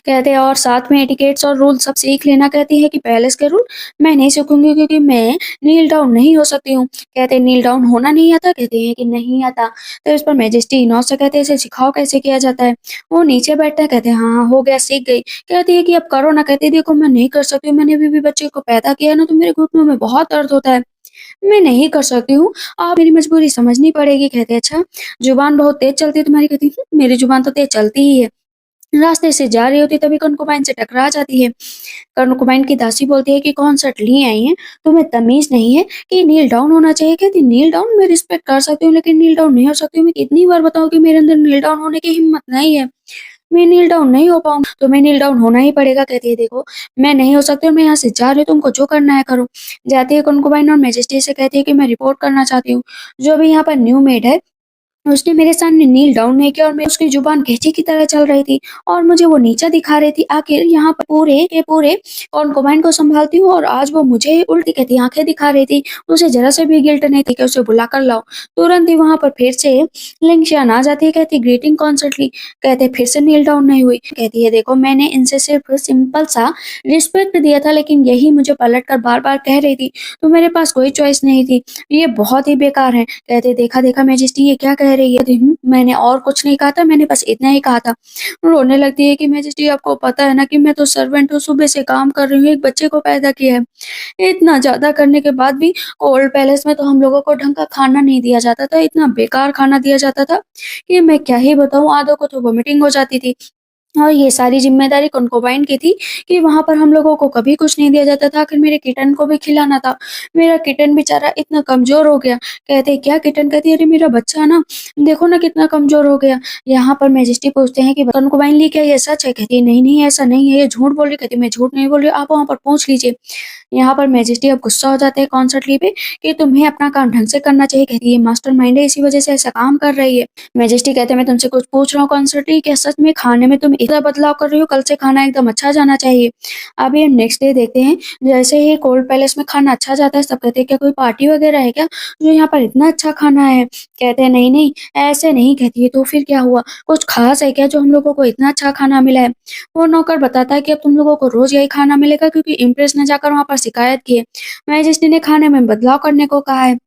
कहते हैं और साथ में एटिकेट्स और रूल सब सीख लेना। कहती है कि पैलेस के रूल मैं नहीं सीखूँगी क्योंकि मैं नील डाउन नहीं हो सकती हूँ। कहते हैं नील डाउन होना नहीं आता? कहती है कि नहीं आता। तो इस पर मैजेस्टी इनोस से कहते हैं इसे सिखाओ कैसे किया जाता है। वो नीचे बैठता है, कहते हैं हाँ, हाँ, हो गया सीख गई। कहती है कि अब करो ना। कहती है देखो मैं नहीं कर सकती हूँ, मैंने अभी भी बच्चे को पैदा किया है ना, तो मेरे घुटनों में बहुत दर्द होता है। मैं नहीं कर सकती हूँ, आप मेरी मजबूरी समझनी पड़ेगी। कहते हैं अच्छा, जुबान बहुत तेज़ चलती है तुम्हारी? कहती मेरी जुबान तो तेज़ चलती ही है। रास्ते से जा रही होती तभी कंकुबाइन से टकरा जाती है। कंकुबाइन की दासी बोलती है कि कॉन्सर्ट लिए आई हैं, तुम्हें तमीज़ नहीं है कि नील डाउन होना चाहिए। कहती नील डाउन? मैं रिस्पेक्ट कर सकती हूँ लेकिन नील डाउन नहीं हो सकती हूँ। मैं कितनी बार बताऊँ कि मेरे अंदर नील डाउन होने की हिम्मत नहीं है। मैं नील डाउन नहीं हो पाऊँगी, तुम्हें नील डाउन होना ही पड़ेगा। कहती है देखो मैं नहीं हो सकती और मैं यहाँ से जा रही हूँ, तुमको जो करना है करो। जाती है कंकुबाइन और मैजेस्टी से कहती है कि मैं रिपोर्ट करना चाहती हूँ। जो भी यहाँ पर न्यू मेड है उसने मेरे सामने नील डाउन नहीं किया और मैं उसकी जुबान कैंची की तरह चल रही थी और मुझे वो नीचा दिखा रही थी। आखिर यहाँ पर पूरे के पूरे कॉन्कुबाइन को संभालती हूँ और आज वो मुझे उल्टी कहती आंखें दिखा रही थी। उसे जरा से भी गिल्ट नहीं थी कि उसे बुला कर लाओ। तुरंत ही वहां पर फिर से लिंगशियान आ जाती है, कहती ग्रीटिंग कॉन्सर्टली। कहते फिर से नील डाउन नहीं हुई। कहती है देखो मैंने इनसे सिर्फ सिंपल सा रिस्पेक्ट दिया था लेकिन यही मुझे पलट कर बार बार कह रही थी तो मेरे पास कोई चॉइस नहीं थी, ये बहुत ही बेकार है। कहते देखा-देखा मैजेस्टी ये क्या कह रही है? कहती मैंने और कुछ नहीं कहा था, मैंने बस इतना ही कहा था। रोने लगती है कि मैजेस्टी आपको पता है ना कि मैं तो सर्वेंट हूँ, सुबह से काम कर रही हूँ, एक बच्चे को पैदा किया है। इतना ज़्यादा करने के बाद भी ओल्ड पैलेस में तो हम लोगों को ढंग का खाना नहीं दिया जाता था, इतना बेकार खाना दिया जाता था कि मैं क्या ही बताऊँ, आधों को तो वॉमिटिंग हो जाती थी। और ये सारी ज़िम्मेदारी कंकुबाइन की थी कि वहाँ पर हम लोगों को कभी कुछ नहीं दिया जाता था, आखिर मेरे किटन को भी खिलाना था। मेरा किटन बेचारा इतना कमज़ोर हो गया। कहते क्या किटन? कहती है अरे मेरा बच्चा ना, देखो ना कितना कमज़ोर हो गया। यहाँ पर मैजेस्टी पूछते हैं कि कंकुबाइन ली क्या ये सच है? कहती है नहीं, नहीं ऐसा नहीं है, ये झूठ बोल रही है। कहती मैं झूठ नहीं बोल रही हूँ, आप वहाँ पर पूछ लीजिए। यहाँ पर मैजेस्टी अब गुस्सा हो जाते हैं कॉन्सर्टली पे कि तुम्हें अपना काम ढंग से करना चाहिए। कहती है ये मास्टरमाइंड है, इसी वज़ह से ऐसा काम कर रही है। मैजेस्टी कहते हैं मैं तुमसे कुछ पूछ रहा हूँ कॉन्सर्टली, क्या सच में खाने में तुम इतना बदलाव कर रही हो? कल से खाना एकदम अच्छा जाना चाहिए। अब ये नेक्स्ट डे देखते हैं, जैसे ही कोल्ड पैलेस में खाना अच्छा जाता है सब कहते हैं क्या कोई पार्टी वगैरह है क्या जो यहाँ पर इतना अच्छा खाना है? कहते हैं नहीं, नहीं ऐसे नहीं। कहती है तो फिर क्या हुआ? कुछ खास है क्या जो हम लोगों को इतना अच्छा खाना मिला है? वो नौकर बताता है कि अब तुम लोगों को रोज़ यही खाना मिलेगा क्योंकि इम्प्रेस ने जाकर वहाँ पर शिकायत की है। मैजेस्टी ने खाने में बदलाव करने को कहा है।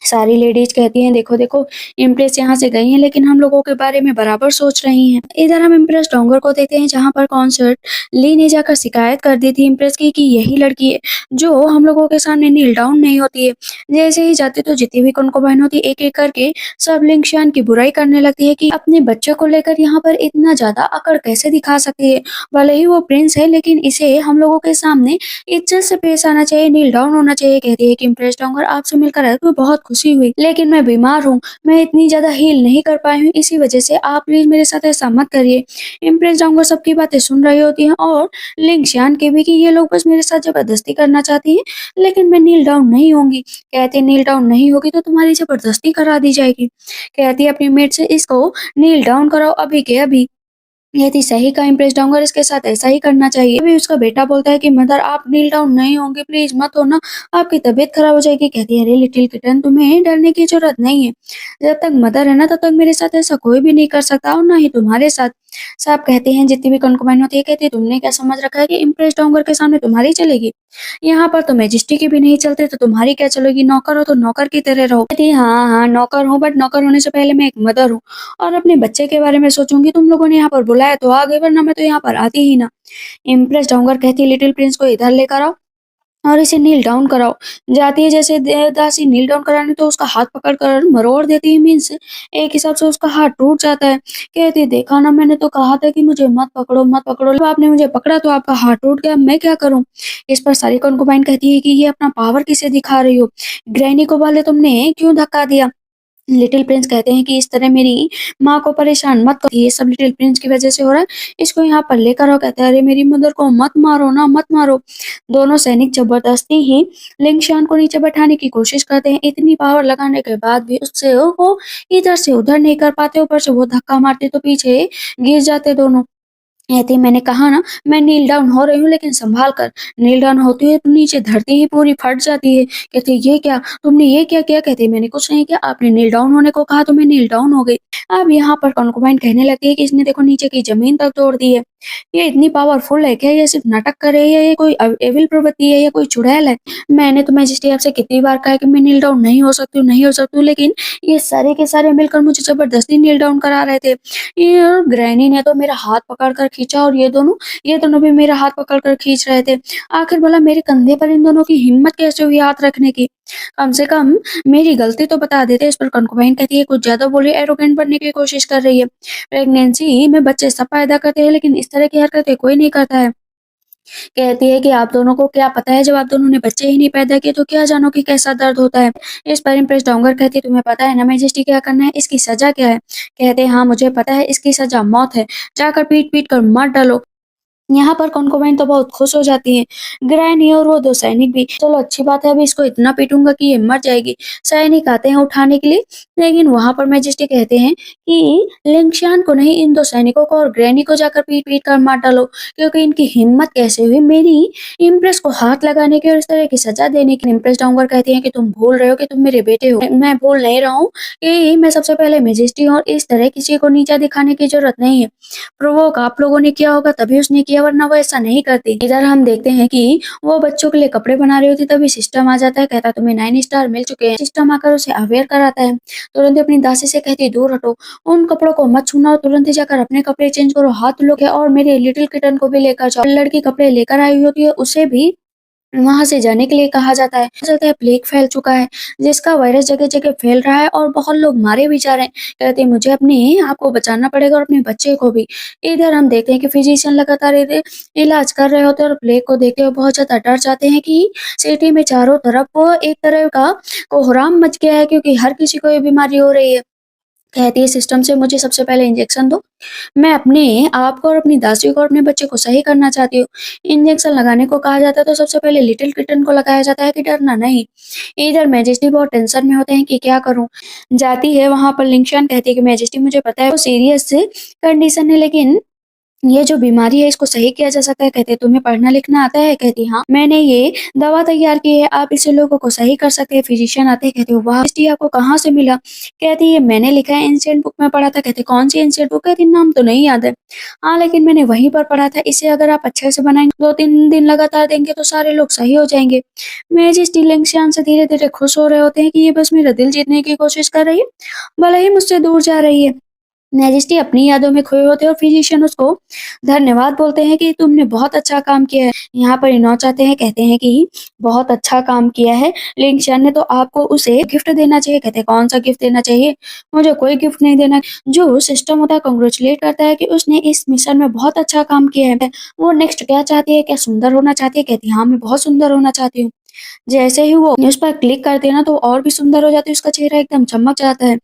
सारी लेडीज़ कहती हैं देखो, देखो इम्प्रेस यहाँ से गई हैं लेकिन हम लोगों के बारे में बराबर सोच रही हैं। इधर हम इम्प्रेस डोंगर को देखते हैं जहाँ पर कॉन्सर्ट ली ने जाकर शिकायत कर दी थी इम्प्रेस की कि यही लड़की है जो हम लोगों के सामने नील डाउन नहीं होती है। जैसे ही जाती तो जितनी भी कंकुबाइन होती एक-एक करके सब लिंगशियान की बुराई करने लगती है कि अपने बच्चे को लेकर यहाँ पर इतना ज़्यादा अकड़ कैसे दिखा सकती है। भले ही वो प्रिंस है लेकिन इसे हम लोगों के सामने इज्जत से पेश आना चाहिए, नील डाउन होना चाहिए। कहती है कि इम्प्रेस डोंगर आपसे मिलकर आकर बहुत खुशी हुई लेकिन मैं बीमार हूँ, मैं इतनी ज़्यादा हील नहीं कर पाई हूँ, इसी वजह से आप प्लीज़ मेरे साथ ऐसा मत करिए। इम्प्रेस डोंगर सबकी बातें सुन रही होती हैं और लिंगशियान की भी कि ये लोग बस मेरे साथ ज़बरदस्ती करना चाहती हैं लेकिन मैं नील डाउन नहीं होंगी। कहते नील डाउन नहीं होगी तो तुम्हारी ज़बरदस्ती करा दी जाएगी। कहती है अपनी मेड से इसको नील डाउन कराओ अभी के अभी। ये थी सही का इम्प्रेस डाउनगर, इसके साथ ऐसा ही करना चाहिए। अभी उसका बेटा बोलता है कि मदर आप नील डाउन नहीं होंगे, प्लीज मत होना, आपकी तबीयत खराब हो जाएगी। कहती है अरे लिटिल किटन तुम्हें डरने की जरूरत नहीं है, जब तक मदर है ना तब तक मेरे साथ ऐसा कोई भी नहीं कर सकता और ना ही तुम्हारे साथ। सब कहते हैं जितनी भी कंकुबाइन होती है कहती है तुमने क्या समझ रखा है कि इम्प्रेस डाउनगर के सामने तुम्हारी चलेगी? यहाँ पर तो मैजेस्टी की भी नहीं चलते तो तुम्हारी क्या चलेगी? नौकर हो तो नौकर की तरह रहो। कहती है हाँ हाँ नौकर हूँ बट नौकर होने से पहले मैं एक मदर हूँ और अपने बच्चे के बारे में सोचूंगी। तुम लोगों ने यहाँ पर बुलाया तो आ गए वरना मैं तो यहाँ पर आती ही ना। इम्प्रेस डाउनगर कहती है लिटिल प्रिंस को इधर लेकर आओ और इसे नील डाउन कराओ। जाती है जैसे देवदासी नील डाउन कराने तो उसका हाथ पकड़कर मरोड़ देती है, मीन्स एक हिसाब से उसका हाथ टूट जाता है। कहती है देखा ना मैंने तो कहा था कि मुझे मत पकड़ो मत पकड़ो, जब आपने मुझे पकड़ा तो आपका हाथ टूट गया, मैं क्या करूं? इस पर सारी कंकुबाइन कहती है कि ये अपना पावर किसे दिखा रही हो? ग्रैनी को वाले तुमने क्यों धक्का दिया? लिटिल प्रिंस कहते हैं कि इस तरह मेरी माँ को परेशान मत करो, ये सब लिटिल प्रिंस की वजह से हो रहा है, इसको यहाँ पर लेकर आओ। कहता है अरे मेरी मदर को मत मारो ना, मत मारो। दोनों सैनिक जबरदस्ती ही लिंगशान को नीचे बैठाने की कोशिश करते हैं। इतनी पावर लगाने के बाद भी उससे वो इधर से उधर नहीं कर पाते, ऊपर से वो धक्का मारते तो पीछे गिर जाते दोनों। कहती मैंने कहा ना मैं नील डाउन हो रही हूँ, लेकिन संभाल कर। नील डाउन होती है तो नीचे धरती ही पूरी फट जाती है। कहते ये क्या, तुमने ये क्या किया? कहते मैंने कुछ नहीं किया, आपने नील डाउन होने को कहा तो मैं नील डाउन हो गई। अब यहाँ पर कंकुबाइन कहने लगती है कि इसने देखो नीचे की जमीन तक तोड़ दी है। ये इतनी पावरफुल है क्या? ये सिर्फ नाटक कर रही है, ये कोई एविल प्रवृत्ति है या कोई चुड़ैल है? मैंने तो मैजेस्टी आपसे कितनी बार कहा है कि मैं नील डाउन नहीं हो सकती हूँ, नहीं हो सकती हूँ, लेकिन ये सारे के सारे मिलकर मुझे जबरदस्ती नील डाउन करा रहे थे। ये ग्रैनी ने तो मेरा हाथ पकड़ कर खींचा, और ये दोनों भी मेरा हाथ पकड़ कर खींच रहे थे। आखिर भला मेरे कंधे पर इन दोनों की हिम्मत कैसे हुई हाथ रखने की? कम से कम मेरी गलती तो बता देते। इस पर कंकुबाइन कहती है कुछ ज्यादा बोली, एरोगेंट बनने की कोशिश कर रही है। प्रेगनेंसी में बच्चे सब पैदा करते हैं, लेकिन इस तरह की हरकतें कोई नहीं करता है। कहती है कि आप दोनों को क्या पता है, जब आप दोनों ने बच्चे ही नहीं पैदा किए तो क्या जानो कि कैसा दर्द होता है। इस पर इम्प्रेस डोंगर कहती है तुम्हें पता है ना मैजेस्टी क्या करना है, इसकी सजा क्या है? कहते हैं हाँ मुझे पता है, इसकी सजा मौत है, जाकर पीट पीट कर मार डालो। यहाँ पर कॉन्कोबाइन तो बहुत खुश हो जाती है। ग्रैनी और वो 2 सैनिक भी। चलो अच्छी बात है, अभी इसको इतना पीटूँगा कि ये मर जाएगी। सैनिक आते हैं उठाने के लिए, लेकिन वहाँ पर मैजेस्टी कहते हैं कि लिंगशान को नहीं, इन 2 सैनिकों को और ग्रैनी को जाकर पीट-पीट कर मार डालो, क्योंकि इनकी हिम्मत कैसे हुई मेरी इम्प्रेस को हाथ लगाने की और इस तरह की सज़ा देने की। इम्प्रेस डाउनवर कहती हैं कि तुम भूल रहे हो कि तुम मेरे बेटे हो। मैं भूल नहीं रहा हूँ कि मैं सबसे पहले मैजेस्टी हूँ, और इस तरह किसी को नीचा दिखाने की ज़रूरत नहीं है। प्रोवोक आप लोगों ने किया होगा तभी उसने किया, वरना वो ऐसा नहीं करती। इधर हम देखते हैं कि वो बच्चों के लिए कपड़े बना रही होती, तभी सिस्टम आ जाता है। कहता तुम्हें 9 स्टार मिल चुके हैं। सिस्टम आकर उसे अवेयर कराता है। तुरंत अपनी दासी से कहती दूर हटो, उन कपड़ों को मत छूना, और तुरंत ही जाकर अपने कपड़े चेंज करो, हाथ धुलो के, और मेरे लिटिल किटन को भी लेकर जाओ। लड़की कपड़े लेकर आई होती है, उसे भी वहाँ से जाने के लिए कहा जाता है। पता चलता है प्लेग फैल चुका है, जिसका वायरस जगह-जगह फैल रहा है और बहुत लोग मारे भी जा रहे हैं। कहते हैं मुझे अपने आप को बचाना पड़ेगा और अपने बच्चे को भी। इधर हम देखते हैं कि फिजिशियन लगातार इधर इलाज कर रहे होते हैं, और प्लेग को देखते हुए बहुत ज़्यादा डर जाते हैं कि सिटी में चारों तरफ वो एक तरह का कोहराम मच गया है, क्योंकि हर किसी को ये बीमारी हो रही है। कहती है सिस्टम से मुझे सबसे पहले इंजेक्शन दो। मैं अपने आप को और अपनी दासी को और अपने बच्चे को सही करना चाहती हूँ। इंजेक्शन लगाने को कहा जाता है तो सबसे पहले लिटिल किटन को लगाया जाता है कि डरना नहीं। इधर मैजेस्टी बहुत टेंशन में होते हैं कि क्या करूँ? जाती है वहाँ पर लिंगशान कहती है कि मैजेस्टी मुझे पता है वो सीरियस कंडीशन है, लेकिन ये जो बीमारी है इसको सही किया जा सकता है। कहते तुम्हें पढ़ना लिखना आता है? कहती हाँ, मैंने ये दवा तैयार की है, आप इसे लोगों को सही कर सकते हैं। फिजिशियन आते हैं, कहते वाह टेस्टी आपको कहाँ से मिला? कहती ये मैंने लिखा है, एंशिएंट बुक में पढ़ा था। कहते कौन सी एंशिएंट बुक? कहती नाम तो नहीं याद है। हाँ लेकिन मैंने वहीं पर पढ़ा था, इसे अगर आप अच्छे से बनाएंगे 2-3 दिन लगातार देंगे तो सारे लोग सही हो जाएंगे। मैजिस्टी लिंगशान से धीरे धीरे खुश हो रहे होते हैं कि ये बस मेरा दिल जीतने की कोशिश कर रही है, भले ही मुझसे दूर जा रही है। मैजेस्टी अपनी यादों में खोए होते हैं, और फिजिशियन उसको धन्यवाद बोलते हैं कि तुमने बहुत अच्छा काम किया है। यहाँ पर इनोच आते हैं, कहते हैं कि बहुत अच्छा काम किया है लिंगशान ने, तो आपको उसे गिफ्ट देना चाहिए। कहते हैं कौन सा गिफ्ट देना चाहिए? मुझे कोई गिफ्ट नहीं देना। जो सिस्टम होता है कांग्रेचुलेट करता है कि उसने इस मिशन में बहुत अच्छा काम किया है। वो नेक्स्ट क्या चाहती है, क्या सुंदर होना चाहती है? कहती है हाँ मैं बहुत सुंदर होना चाहती हूँ। जैसे ही वो उस पर क्लिक करते हैं ना तो और भी सुंदर हो जाती है, उसका चेहरा एकदम चमक जाता है।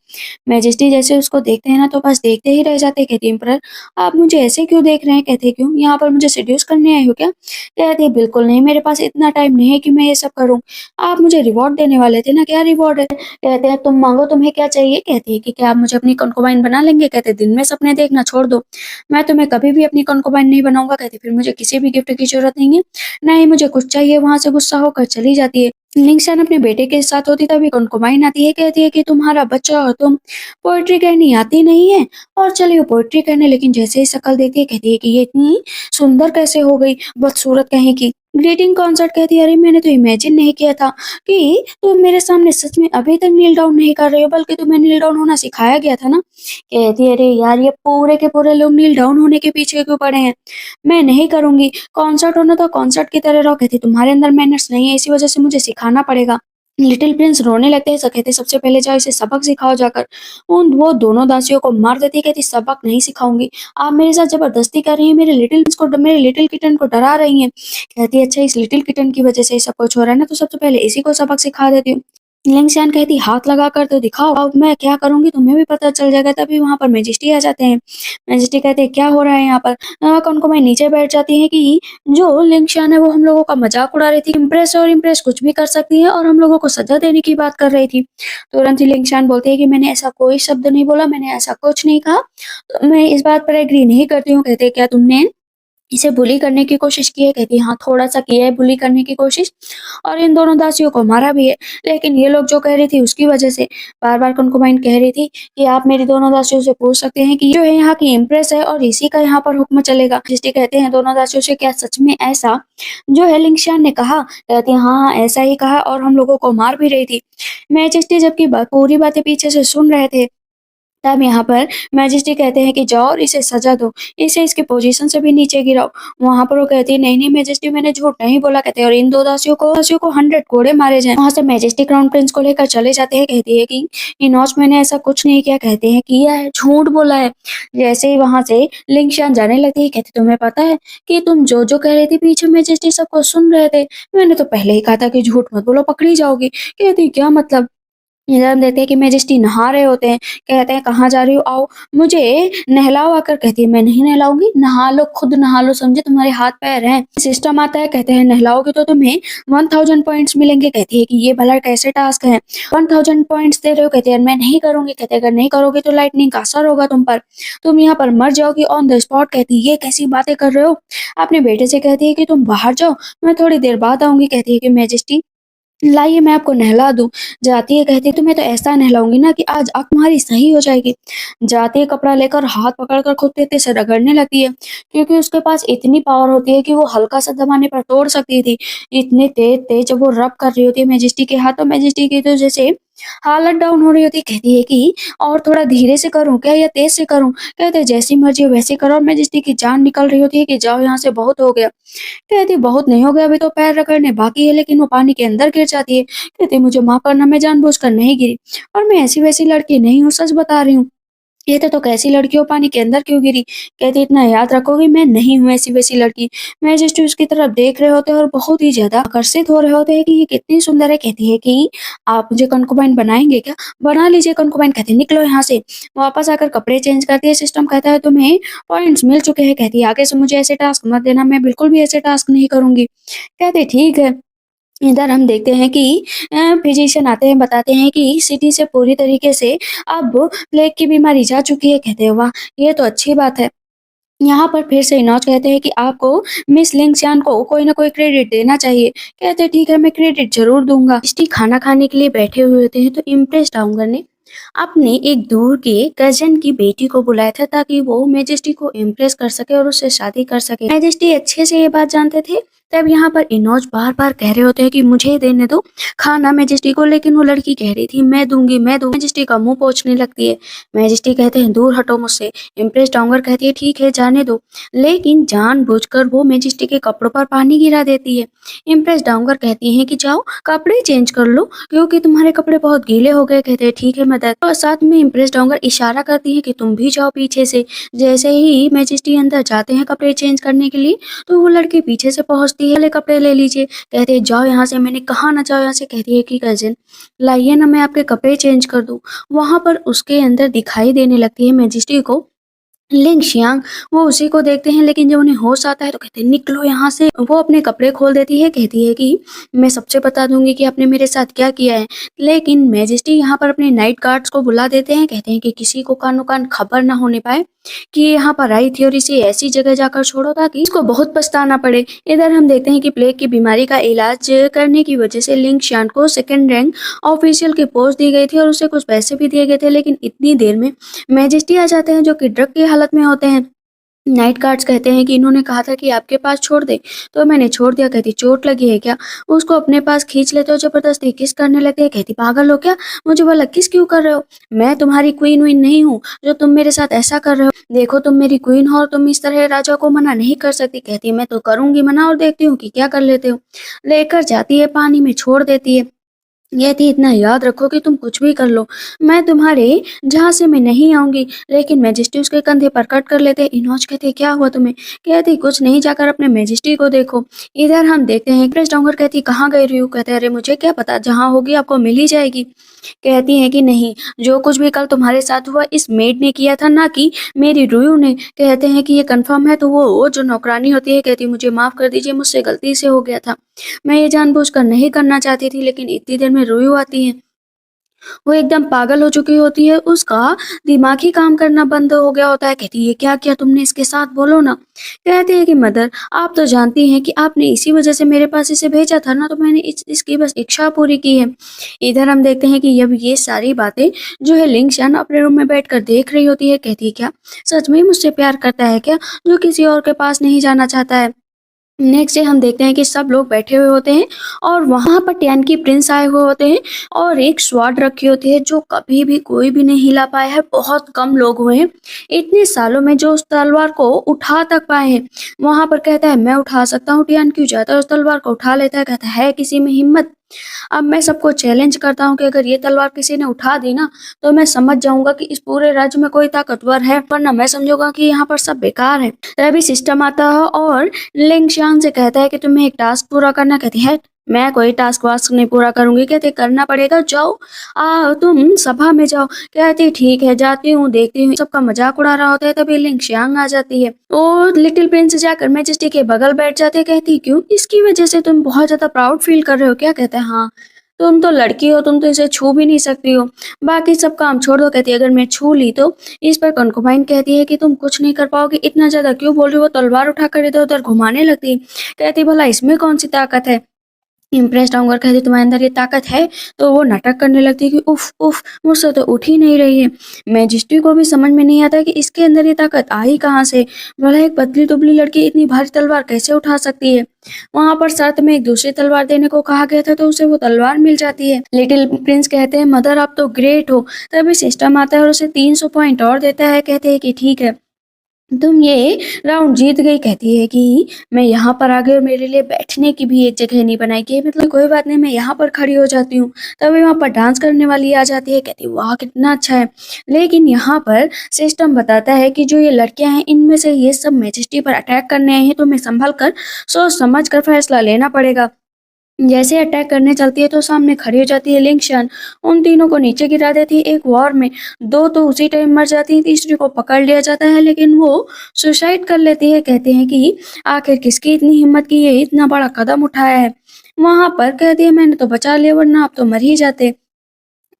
मैजेस्टी जैसे उसको देखते हैं ना तो बस देखते ही रह जाते हैं। कहती है एम्परर आप मुझे ऐसे क्यों देख रहे हैं? कहते क्यों, यहाँ पर मुझे सेड्यूस करने आए हो क्या? कहती है बिल्कुल नहीं, मेरे पास इतना टाइम नहीं है कि मैं ये सब करूँ। आप मुझे रिवॉर्ड देने वाले थे ना, क्या रिवॉर्ड है? कहते हैं तुम मांगो, तुम्हें क्या चाहिए? कहती है कि क्या आप मुझे अपनी कंकोबाइन बना लेंगे? कहते दिन में सपने देखना छोड़ दो, मैं तुम्हें कभी भी अपनी कंकोबाइन नहीं बनाऊंगा। कहते फिर मुझे किसी भी गिफ्ट की जरूरत नहीं है, ना ही मुझे कुछ चाहिए। वहां से गुस्सा होकर चली जाती है। लिंगशन अपने बेटे के साथ होती तभी कंकोबाइन आती है, कहती है कि तुम्हारा बच्चा और तुम पोएट्री कहनी आती नहीं है, और चलिए वो पोएट्री कहने, लेकिन जैसे ही शक्ल देखती है कहती है कि ये इतनी सुंदर कैसे हो गई, बदसूरत कहीं की। ग्रीटिंग कॉन्सर्ट कहती है अरे मैंने तो इमेजिन नहीं किया था कि तुम मेरे सामने सच में अभी तक नील डाउन नहीं कर रहे हो, बल्कि तुम्हें नील डाउन होना सिखाया गया था ना। कहती है अरे यार ये पूरे के पूरे लोग नील डाउन होने के पीछे क्यों पड़े हैं, मैं नहीं करूंगी। कॉन्सर्ट होना तो कॉन्सर्ट की तरह रहो। कहती तुम्हारे अंदर मैनर्स नहीं है, इसी वजह से मुझे सिखाना पड़ेगा। लिटिल प्रिंस रोने लगते हैं, कहते सबसे पहले जाओ इसे सबक सिखाओ जाकर। उन वो दोनों दासियों को मार देती है, कहती सबक नहीं सिखाऊंगी, आप मेरे साथ जबरदस्ती कर रही हैं, मेरे लिटिल किटन को डरा रही हैं। कहती है अच्छा इस लिटिल किटन की वजह से ये सब कुछ हो रहा है ना, तो सबसे पहले इसी को सबक सिखा देती हूँ। लिंगशान कहती हाथ लगा कर तो दिखाओ, अब मैं क्या करूंगी तुम्हें भी पता चल जाएगा। तभी वहां पर मैजेस्टी आ जाते हैं। मैजेस्टी कहते हैं क्या हो रहा है यहाँ पर। कनकुमाई नीचे बैठ जाती है कि जो लिंगशान है वो हम लोगों का मजाक उड़ा रही थी, इम्प्रेस और इम्प्रेस कुछ भी कर सकती है और हम लोगों को सजा देने की बात कर रही थी। तुरंत ही लिंगशान बोलती है कि मैंने ऐसा कोई शब्द नहीं बोला, मैंने ऐसा कुछ नहीं कहा, तो मैं इस बात पर एग्री नहीं करती हूँ। कहते क्या तुमने इसे बुली करने की कोशिश की है। कहती हाँ थोड़ा सा किया है बुली करने की कोशिश, और इन दोनों दासियों को मारा भी है, लेकिन ये लोग जो कह रही थी उसकी वजह से। बार बार कुंकुमाइन कह रही थी कि आप मेरी दोनों दासियों से पूछ सकते हैं कि जो है यहाँ की इम्प्रेस है और इसी का यहाँ पर हुक्म चलेगा। जिससे कहते हैं दोनों दासियों से क्या सच में ऐसा जो है लिंगशान ने कहा। कहती हैं हाँ हाँ ऐसा ही कहा और हम लोगों को मार भी रही थी। मैजेस्टी जबकि पूरी बातें पीछे से सुन रहे थे, तब यहाँ पर मैजेस्टी कहते हैं कि जाओ और इसे सजा दो, इसे इसकी पोजीशन से भी नीचे गिराओ। वहां पर वो कहती है नहीं नहीं मैजेस्टी मैंने झूठ नहीं बोला। कहते हैं और इन दो दासियों को 100 कोड़े मारे जाएं। वहां से मैजेस्टी क्राउन प्रिंस को लेकर चले जाते हैं। कहती है कि इनोज मैंने ऐसा कुछ नहीं किया। कहते हैं किया है, झूठ बोला है। जैसे ही वहां से लिंगशान जाने लगती है, कहती तुम्हें पता है कि तुम जो जो कह रहे थे पीछे मैजेस्टी सबको सुन रहे थे, मैंने तो पहले ही कहा था कि झूठ मत बोलो पकड़ी जाओगी। कहती क्या मतलब। इधर हम देखते हैं कि मैजेस्टी नहा रहे होते हैं। कहते हैं कहाँ जा रही हो, आओ मुझे नहलाओ आकर। कहती है मैं नहीं नहलाऊंगी, नहा लो खुद नहा लो, समझे तुम्हारे हाथ पैर हैं। सिस्टम आता है, कहते हैं नहलाओगे तो तुम्हें 1000 पॉइंट्स मिलेंगे। कहती है कि ये भला कैसे टास्क है, 1000 पॉइंट्स दे रहे हो। कहते हैं मैं नहीं करूंगी। कहते हैं अगर नहीं करोगे तो लाइटनिंग का असर होगा तुम पर, तुम यहाँ पर मर जाओगी ऑन द स्पॉट। कहती है ये कैसी बातें कर रहे हो। अपने बेटे से कहती है कि तुम बाहर जाओ, मैं थोड़ी देर बाद आऊंगी। कहती है कि मैजेस्टी लाइए मैं आपको नहला दूँ। जाती है, कहती है तुम्हें तो ऐसा नहलाऊँगी ना कि आज आँख तुम्हारी सही हो जाएगी। जाती है कपड़ा लेकर हाथ पकड़कर खूब तेज़ी से रगड़ने लगती है, क्योंकि उसके पास इतनी पावर होती है कि वो हल्का-सा दबाने पर तोड़ सकती थी। इतने तेज़-तेज़ जब वो रब कर रही होती है मैजेस्टी के हाथ, तो मैजेस्टी की तो जैसे हालत डाउन हो रही होती है। कहती है कि और थोड़ा धीरे से करूँ क्या या तेज़ से करूँ? कहते हैं जैसी मर्ज़ी हो वैसे करो, और मैजेस्टी की जान निकल रही होती है कि जाओ यहाँ से बहुत हो गया। कहती बहुत नहीं हो गया, अभी तो पैर रगड़ने बाकी है। लेकिन वो पानी के अंदर गिर जाती है। कहती मुझे माफ करना, मैं जानबूझकर नहीं गिरी और मैं ऐसी वैसी लड़की नहीं हूँ, सच बता रही हूँ। कहते तो कैसी लड़की हो, पानी के अंदर क्यों गिरी। कहती इतना याद रखोगी मैं नहीं हूँ ऐसी वैसी लड़की। मैजिस्ट्रेट उसकी तरफ देख रहे होते हैं और बहुत ही ज्यादा आकर्षित हो रहे होते हैं कि ये कितनी सुंदर है। कहती है कि आप मुझे कंकुबाइन बनाएंगे क्या। बना लीजिए कंकुबाइन। कहती निकलो यहाँ से। वापस आकर कपड़े चेंज करती है। सिस्टम कहता है तुम्हें पॉइंट्स मिल चुके हैं। कहती है आगे से मुझे ऐसे टास्क मत देना, मैं बिल्कुल भी ऐसे टास्क नहीं करूंगी। कहते ठीक है। इधर हम देखते हैं कि फिजिशियन आते हैं, बताते हैं कि सिटी से पूरी तरीके से अब प्लेग की बीमारी जा चुकी है। कहते हैं वाह ये तो अच्छी बात है। यहाँ पर फिर से इनोज कहते हैं कि आपको मिस लिंगशियान को कोई ना कोई क्रेडिट देना चाहिए। कहते हैं ठीक है मैं क्रेडिट जरूर दूंगा। स्टी खाना खाने के लिए बैठे हुए होते हैं, तो इम्प्रेस डाउंगर ने अपने एक दूर के कजन की बेटी को बुलाया था ताकि वो मैजेस्टी को इम्प्रेस कर सके और उससे शादी कर सके। मैजेस्टी अच्छे से ये बात जानते थे। तब यहाँ पर इनोज बार बार कह रहे होते हैं कि मुझे देने दो खाना मैजेस्टी को, लेकिन वो लड़की कह रही थी मैं दूंगी मैं दूंगी। मैजेस्टी का मुंह पोंछने लगती है। मैजेस्टी कहते हैं दूर हटो मुझसे। इम्प्रेस डाउंगर कहती है ठीक है जाने दो, लेकिन जानबूझकर वो मैजेस्टी के कपड़ों पर पानी गिरा देती है। इम्प्रेस डाउंगर कहती है कि जाओ कपड़े चेंज कर लो क्योंकि तुम्हारे कपड़े बहुत गीले हो गए। कहते हैं ठीक है मदद, और साथ में इम्प्रेस डाउंगर इशारा करती है कि तुम भी जाओ पीछे से। जैसे ही मैजेस्टी अंदर जाते हैं कपड़े चेंज करने के लिए, तो वो लड़की पीछे से पहुंचती है, ले कपड़े ले लीजिए। कहते हैं जाओ यहाँ से, मैंने कहा ना जाओ यहाँ से। कहती है कि कजिन लाइए ना मैं आपके कपड़े चेंज कर दूं। वहां पर उसके अंदर दिखाई देने लगती है मैजेस्टी को लिंग शियांग। वो उसी को देखते हैं, लेकिन जब उन्हें होश आता है तो कहते हैं निकलो यहाँ से। वो अपने कपड़े खोल देती है, कहती है कि मैं सबसे बता दूंगी कि आपने मेरे साथ क्या किया है। लेकिन मैजेस्टी यहाँ पर अपने नाइट गार्ड्स को बुला देते हैं। कहते हैं कि किसी को कानो कान खबर ना होने पाए कि ये यहाँ पर आई थी, और इसे ऐसी जगह जाकर छोड़ो ताकि इसको बहुत पछताना पड़े। इधर हम देखते हैं कि प्लेग की बीमारी का इलाज करने की वजह से लिंग शियान को सेकंड रैंक ऑफिशियल की पोस्ट दी गई थी और उसे कुछ पैसे भी दिए गए थे। लेकिन इतनी देर में मैजेस्टी आ जाते हैं जो कि ड्रग की हालत में होते हैं। नाइट गार्ड्स कहते हैं कि इन्होंने कहा था कि आपके पास छोड़ दे, तो मैंने छोड़ दिया। कहती चोट लगी है क्या। उसको अपने पास खींच लेते हो, जबरदस्ती किस करने लगते हैं। कहती पागल हो क्या, मुझे बोला किस क्यों कर रहे हो। मैं तुम्हारी क्वीन वीन नहीं हूँ जो तुम मेरे साथ ऐसा कर रहे हो। देखो तुम मेरी क्वीन हो और तुम इस तरह राजा को मना नहीं कर सकती। कहती मैं तो करूंगी मना, और देखती हूँ कि क्या कर लेते हो। लेकर जाती है पानी में छोड़ देती है। कहती इतना याद रखो कि तुम कुछ भी कर लो, मैं तुम्हारे जहाँ से मैं नहीं आऊँगी। लेकिन मैजेस्टी उसके कंधे पर कट कर लेते। इनोज कहते क्या हुआ तुम्हें? कहती कुछ नहीं, जाकर अपने मैजेस्टी को देखो। इधर हम देखते हैं क्रिस डोंगर कहती कहाँ गई रही हो? कहते अरे मुझे क्या पता, जहाँ होगी आपको मिल ही जाएगी। कहती हैं कि नहीं, जो कुछ भी कल तुम्हारे साथ हुआ इस मेड ने किया था, ना कि मेरी रूही ने। कहते हैं कि ये कंफर्म है? तो वो जो नौकरानी होती है कहती मुझे माफ कर दीजिए, मुझसे गलती से हो गया था, मैं ये जानबूझकर नहीं करना चाहती थी। लेकिन इतनी देर में रूही आती है, वो एकदम पागल हो चुकी होती है, उसका दिमाग ही काम करना बंद हो गया होता है। कहती है ये क्या किया तुमने इसके साथ, बोलो ना। कहते हैं कि मदर आप तो जानती हैं कि आपने इसी वजह से मेरे पास इसे भेजा था ना, तो मैंने इसकी बस इच्छा पूरी की है। इधर हम देखते हैं कि अब ये सारी बातें जो है लिंगशान अपने रूम में बैठकर देख रही होती है। कहती है क्या सच में मुझसे प्यार करता है क्या, जो किसी और के पास नहीं जाना चाहता है? नेक्स्ट डे हम देखते हैं कि सब लोग बैठे हुए होते हैं और वहाँ पर टैन की प्रिंस आए हुए होते हैं और एक स्वॉर्ड रखी होती है जो कभी भी कोई भी नहीं हिला पाया है। बहुत कम लोग हुए हैं इतने सालों में जो उस तलवार को उठा तक पाए हैं। वहाँ पर कहता है मैं उठा सकता हूँ। टैन क्यों जाता है उस तलवार को उठा लेता है, कहता है किसी में हिम्मत? अब मैं सबको चैलेंज करता हूँ कि अगर ये तलवार किसी ने उठा दी ना, तो मैं समझ जाऊंगा कि इस पूरे राज्य में कोई ताकतवर है, वरना मैं समझूंगा कि यहाँ पर सब बेकार है। तभी सिस्टम आता है और लिंगशान से कहता है कि तुम्हें एक टास्क पूरा करना। कहती है मैं कोई टास्क वास्क नहीं पूरा करूंगी। कहते करना पड़ेगा, जाओ तुम सभा में जाओ। कहती ठीक है जाती हूँ, देखती हूँ। सबका मजाक उड़ा रहा होता है तभी लिंगशांग आ जाती है और लिटिल प्रिंस जाकर मैजेस्टी के बगल बैठ जाते। कहती क्यों, इसकी वजह से तुम बहुत ज्यादा प्राउड फील कर रहे हो क्या? कहते हैं हाँ, तुम तो लड़की हो, तुम तो इसे छू भी नहीं सकती हो, बाकी सब काम छोड़ दो। कहती है अगर मैं छू ली तो? इस पर कंकुबाइन कहती है कि तुम कुछ नहीं कर पाओगे, इतना ज्यादा क्यों बोल रही हो? तलवार उठाकर इधर उधर घुमाने लगती। कहती भला इसमें कौन सी ताकत है? इम्प्रेस्ड होकर कहती तुम्हारे अंदर ये ताकत है? तो वो नाटक करने लगती है कि उफ उफ मुझसे तो उठ ही नहीं रही है। मैजिस्ट्री को भी समझ में नहीं आता कि इसके अंदर ये ताकत आई कहाँ से। बोला एक पतली दुबली लड़की इतनी भारी तलवार कैसे उठा सकती है? वहां पर साथ में एक दूसरी तलवार देने को कहा गया था, तो उसे वो तलवार मिल जाती है। लिटिल प्रिंस कहते हैं मदर आप तो ग्रेट हो। तभी सिस्टम आता है और उसे 300 पॉइंट और देता है। कहते हैं कि ठीक है तुम ये राउंड जीत गई। कहती है कि मैं यहाँ पर आ गई और मेरे लिए बैठने की भी एक जगह नहीं बनाई गई, मतलब कोई बात नहीं मैं यहाँ पर खड़ी हो जाती हूँ। तभी वहाँ पर डांस करने वाली आ जाती है। कहती वाह कितना अच्छा है। लेकिन यहाँ पर सिस्टम बताता है कि जो ये लड़कियां हैं इनमें से ये सब मैजेस्टी पर अटैक करने आई हैं, तो मैं संभल कर सोच समझ कर फैसला लेना पड़ेगा। जैसे अटैक करने चलती है तो सामने खड़ी हो जाती है लिंगशन, उन तीनों को नीचे गिरा देती है एक वॉर में। दो तो उसी टाइम मर जाती है, तीसरी को पकड़ लिया जाता है लेकिन वो सुसाइड कर लेती है। कहते हैं कि आखिर किसकी इतनी हिम्मत की ये इतना बड़ा कदम उठाया है। वहां पर कहती है मैंने तो बचा लिया, वरना आप तो मर ही जाते।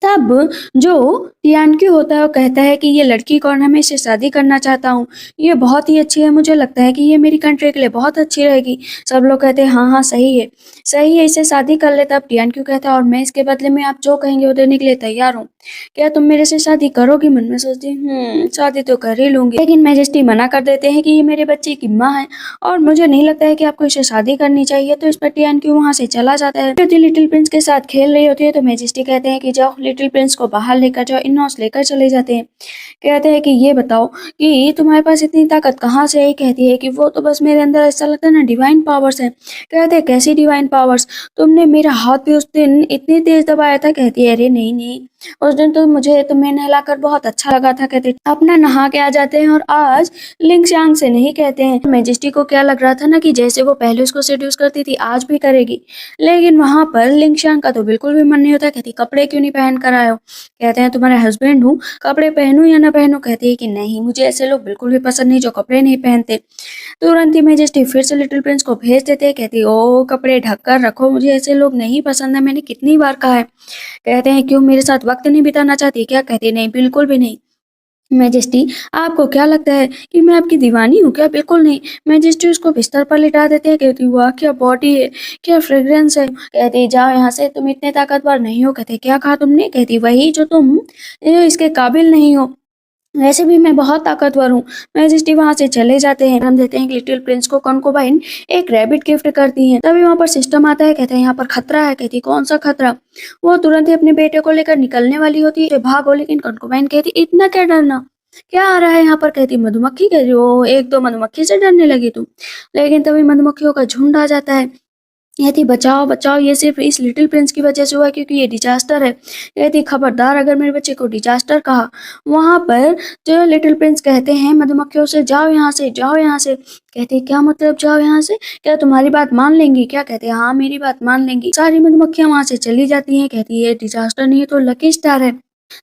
तब जो टियान्क्यू होता है वो कहता है कि ये लड़की कौन है, मैं इससे शादी करना चाहता हूँ, ये बहुत ही अच्छी है, मुझे लगता है कि ये मेरी कंट्री के लिए बहुत अच्छी रहेगी। सब लोग कहते हैं हाँ हाँ सही है, सही है, इससे शादी कर ले। तब टियान्क्यू कहता है और मैं इसके बदले में आप जो कहेंगे वो देने के लिए तैयार हूँ। क्या तुम मेरे से शादी करोगी? मन में सोचती शादी तो कर ही लूंगी, लेकिन मैजेस्टी मना कर देते हैं कि ये मेरे बच्चे की माँ है और मुझे नहीं लगता है कि आपको इससे शादी करनी चाहिए। तो इस पर टियान्क्यू वहाँ से चला जाता है। लिटिल प्रिंस के साथ खेल रही होती है तो मैजेस्टी कहते हैं कि जाओ लिटिल प्रिंस को बाहर लेकर जाओ। इनोस लेकर चले जाते हैं। कहते हैं कि ये बताओ कि तुम्हारे पास इतनी ताकत कहाँ से आई? कहती है कि वो तो बस मेरे अंदर ऐसा लगता है ना डिवाइन पावर्स है। कहते हैं कैसी डिवाइन पावर्स? तुमने मेरा हाथ भी उस दिन इतनी तेज दबाया था। कहती है अरे नहीं नहीं, उस दिन तो मुझे तुम्हें नहलाकर बहुत अच्छा लगा था। कहते अपना नहा के आ जाते हैं और आज लिंगशांग से नहीं कहते हैं। मैजेस्टी को क्या लग रहा था ना कि जैसे वो पहले उसको सेड्यूस करती थी आज भी करेगी, लेकिन वहां पर लिंगशांग का तो बिल्कुल भी मन नहीं होता। कहती कपड़े क्यों नहीं पहन कर आए हो? कहते हैं तुम्हारे हस्बैंड हूँ, कपड़े पहनूं या ना पहनूं? कहती है कि नहीं मुझे ऐसे लोग बिल्कुल भी पसंद नहीं जो कपड़े नहीं पहनते। तुरंत ही मैजेस्टी फिर से लिटिल प्रिंस को भेज देते हैं। कहती ओ कपड़े ढक कर रखो, मुझे ऐसे लोग नहीं पसंद है, मैंने कितनी बार कहा है। कहते हैं क्यों मेरे साथ वक्त नहीं बिताना चाहती क्या? कहती नहीं बिल्कुल भी नहीं। मैजेस्टी आपको क्या लगता है कि मैं आपकी दीवानी हूँ क्या? बिल्कुल नहीं। मैजेस्टी उसको बिस्तर पर लिटा देते हैं। कहती वाह क्या बॉडी है, क्या फ्रेग्रेंस है। कहती जाओ यहाँ से, तुम इतने ताकतवर नहीं हो। कहते क्या कहा तुमने? कहती वही जो तुम इसके काबिल नहीं हो, वैसे भी मैं बहुत ताकतवर हूँ। मैजेस्टी वहां से चले जाते हैं। हम देते हैं कि लिटिल प्रिंस को कंकुबाइन एक रैबिट गिफ्ट करती है। तभी वहां पर सिस्टम आता है। कहते हैं यहाँ पर खतरा है। कहती कौन सा खतरा? वो तुरंत ही अपने बेटे को लेकर निकलने वाली होती है, भागो। लेकिन कंकुबाइन कहती इतना क्या डरना, क्या आ रहा है यहाँ पर? कहती मधुमक्खी। कहती ओ एक दो मधुमक्खी से डरने लगी तुम। लेकिन तभी मधुमक्खियों का झुंड आ जाता है। कहती बचाओ बचाओ, ये सिर्फ इस लिटिल प्रिंस की वजह से हुआ क्योंकि ये डिजास्टर है। कहती खबरदार अगर मेरे बच्चे को डिजास्टर कहा। वहां पर जो लिटिल प्रिंस कहते हैं मधुमक्खियों से, जाओ यहाँ से, जाओ यहाँ से। कहती क्या मतलब जाओ यहाँ से, क्या तुम्हारी बात मान लेंगी क्या? कहते हैं हाँ मेरी बात मान लेंगी। सारी मधुमक्खियां वहां से चली जाती हैं। कहती है डिजास्टर नहीं है तो लकी स्टार है।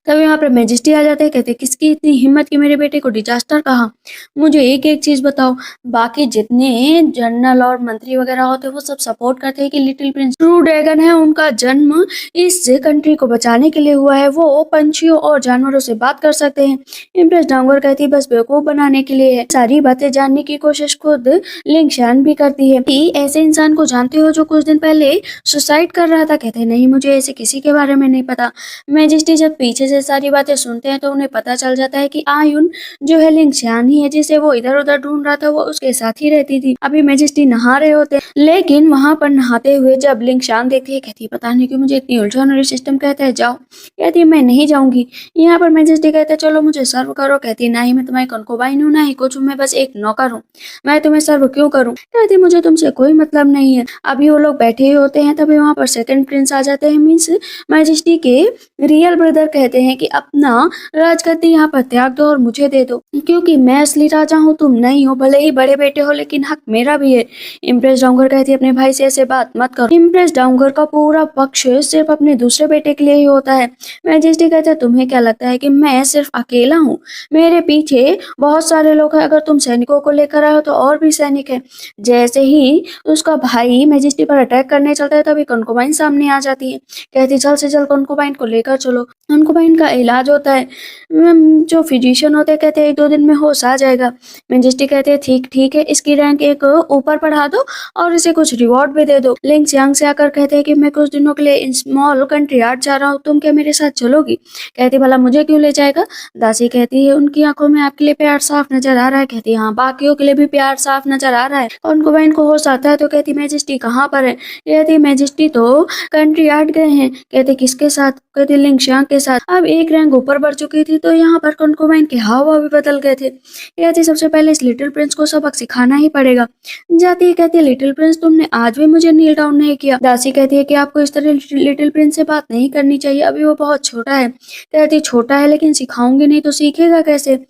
तब यहाँ पर मैजेस्टी आ जाते हैं। कहते किसकी इतनी हिम्मत कि मेरे बेटे को डिजास्टर कहा। मुझे एक एक चीज बताओ। बाकी जितने जनरल और मंत्री वगैरह होते हैं वो सब सपोर्ट करते हैं कि लिटिल प्रिंस ट्रू ड्रैगन है, उनका जन्म इस कंट्री को बचाने के लिए हुआ है, वो पंछियों और जानवरों से बात कर सकते हैं। इम्प्रेस डांगर कहती है बस बेवकूफ बनाने के लिए है। सारी बातें जानने की कोशिश खुद लिंगशान भी करती है कि ऐसे इंसान को जानते हो जो कुछ दिन पहले सुसाइड कर रहा था। कहते हैं नहीं, मुझे ऐसे किसी के बारे में नहीं पता। मैजेस्टी जब पीछे से सारी बातें सुनते हैं तो उन्हें पता चल जाता है कि आयुन जो है लिंगशान ही है, जिसे वो इधर उधर ढूंढ रहा था, वो उसके साथ ही रहती थी। अभी मैजेस्टी नहा रहे होते हैं, लेकिन वहां पर नहाते हुए जब लिंगशान देखती है कहती है पता नहीं क्यों मुझे इतनी उलझन हो रही। सिस्टम कहता है जाओ। कहती है मैं नहीं जाऊंगी। यहाँ पर मैजेस्टी कहते हैं चलो मुझे सर्व करो। कहती है नहीं, मैं तुम्हारी कंकोबाइन हूँ, ना ही कुछ हूँ, मैं बस एक नौकर हूँ, मैं तुम्हें सर्व क्यों करूँ? कहती है मुझे तुमसे कोई मतलब नहीं है। अभी वो लोग बैठे ही होते हैं, तभी वहां पर सेकंड प्रिंस आ जाते हैं। मीन्स मैजेस्टी के रियल ब्रदर कहते हैं कि अपना राजगद्दी यहाँ पर त्याग दो और मुझे दे दो, क्योंकि मैं असली राजा हूँ, तुम नहीं हो। भले ही बड़े बेटे हो लेकिन हक मेरा भी है। इम्प्रेस डाउंगर कहती है अपने भाई से ऐसे बात मत करो। इम्प्रेस डाउंगर का पूरा पक्ष सिर्फ अपने दूसरे बेटे के लिए ही होता है। मैजेस्टी कहते हैं तुम्हें क्या लगता है कि मैं सिर्फ अकेला हूँ? मेरे पीछे बहुत सारे लोग हैं। अगर तुम सैनिकों को लेकर आए हो तो और भी सैनिक है। जैसे ही उसका भाई मैजेस्टी पर अटैक करने चलता है तभी कंकोबाइन सामने आ जाती है। कहती जल्द से जल्द कंकोबाइन को लेकर चलो, कंकोबाइन का इलाज होता है। जो फिजिशियन होते हैं कहते हैं 1-2 दिन में होश आ जाएगा। मैजेस्टी कहते हैं ठीक ठीक है, इसकी रैंक एक ऊपर बढ़ा दो और इसे कुछ रिवॉर्ड भी दे दो। लिंग यांग से आकर कहते हैं कि मैं कुछ दिनों के लिए स्मॉल कंट्री यार्ड जा रहा हूँ, तुम क्या मेरे साथ चलोगी? कहती भला मुझे क्यों ले जाएगा? दासी कहती है उनकी आंखों में आपके लिए प्यार साफ नजर आ रहा है। कहती हाँ बाकियों के लिए भी प्यार साफ नजर आ रहा है। कंकोबाइन को होश आता है तो कहती मैजेस्टी कहाँ पर है? कहती मैजेस्टी तो कंट्री यार्ड गए हैं। कहते किसके साथ? कहते लिंगशांग के साथ। अब एक रैंक ऊपर बढ़ चुकी थी तो यहाँ पर कंकोबाइन के हाव भाव भी बदल गए थे। कहती सबसे पहले इस लिटिल प्रिंस को सबक सिखाना ही पड़ेगा। जाती है कहती है लिटिल प्रिंस तुमने आज भी मुझे नील डाउन नहीं किया। दासी कहती है कि आपको इस तरह लिटिल प्रिंस से बात नहीं करनी चाहिए, अभी वो बहुत छोटा है। कहती छोटा है लेकिन सिखाऊंगी नहीं तो सीखेगा कैसे?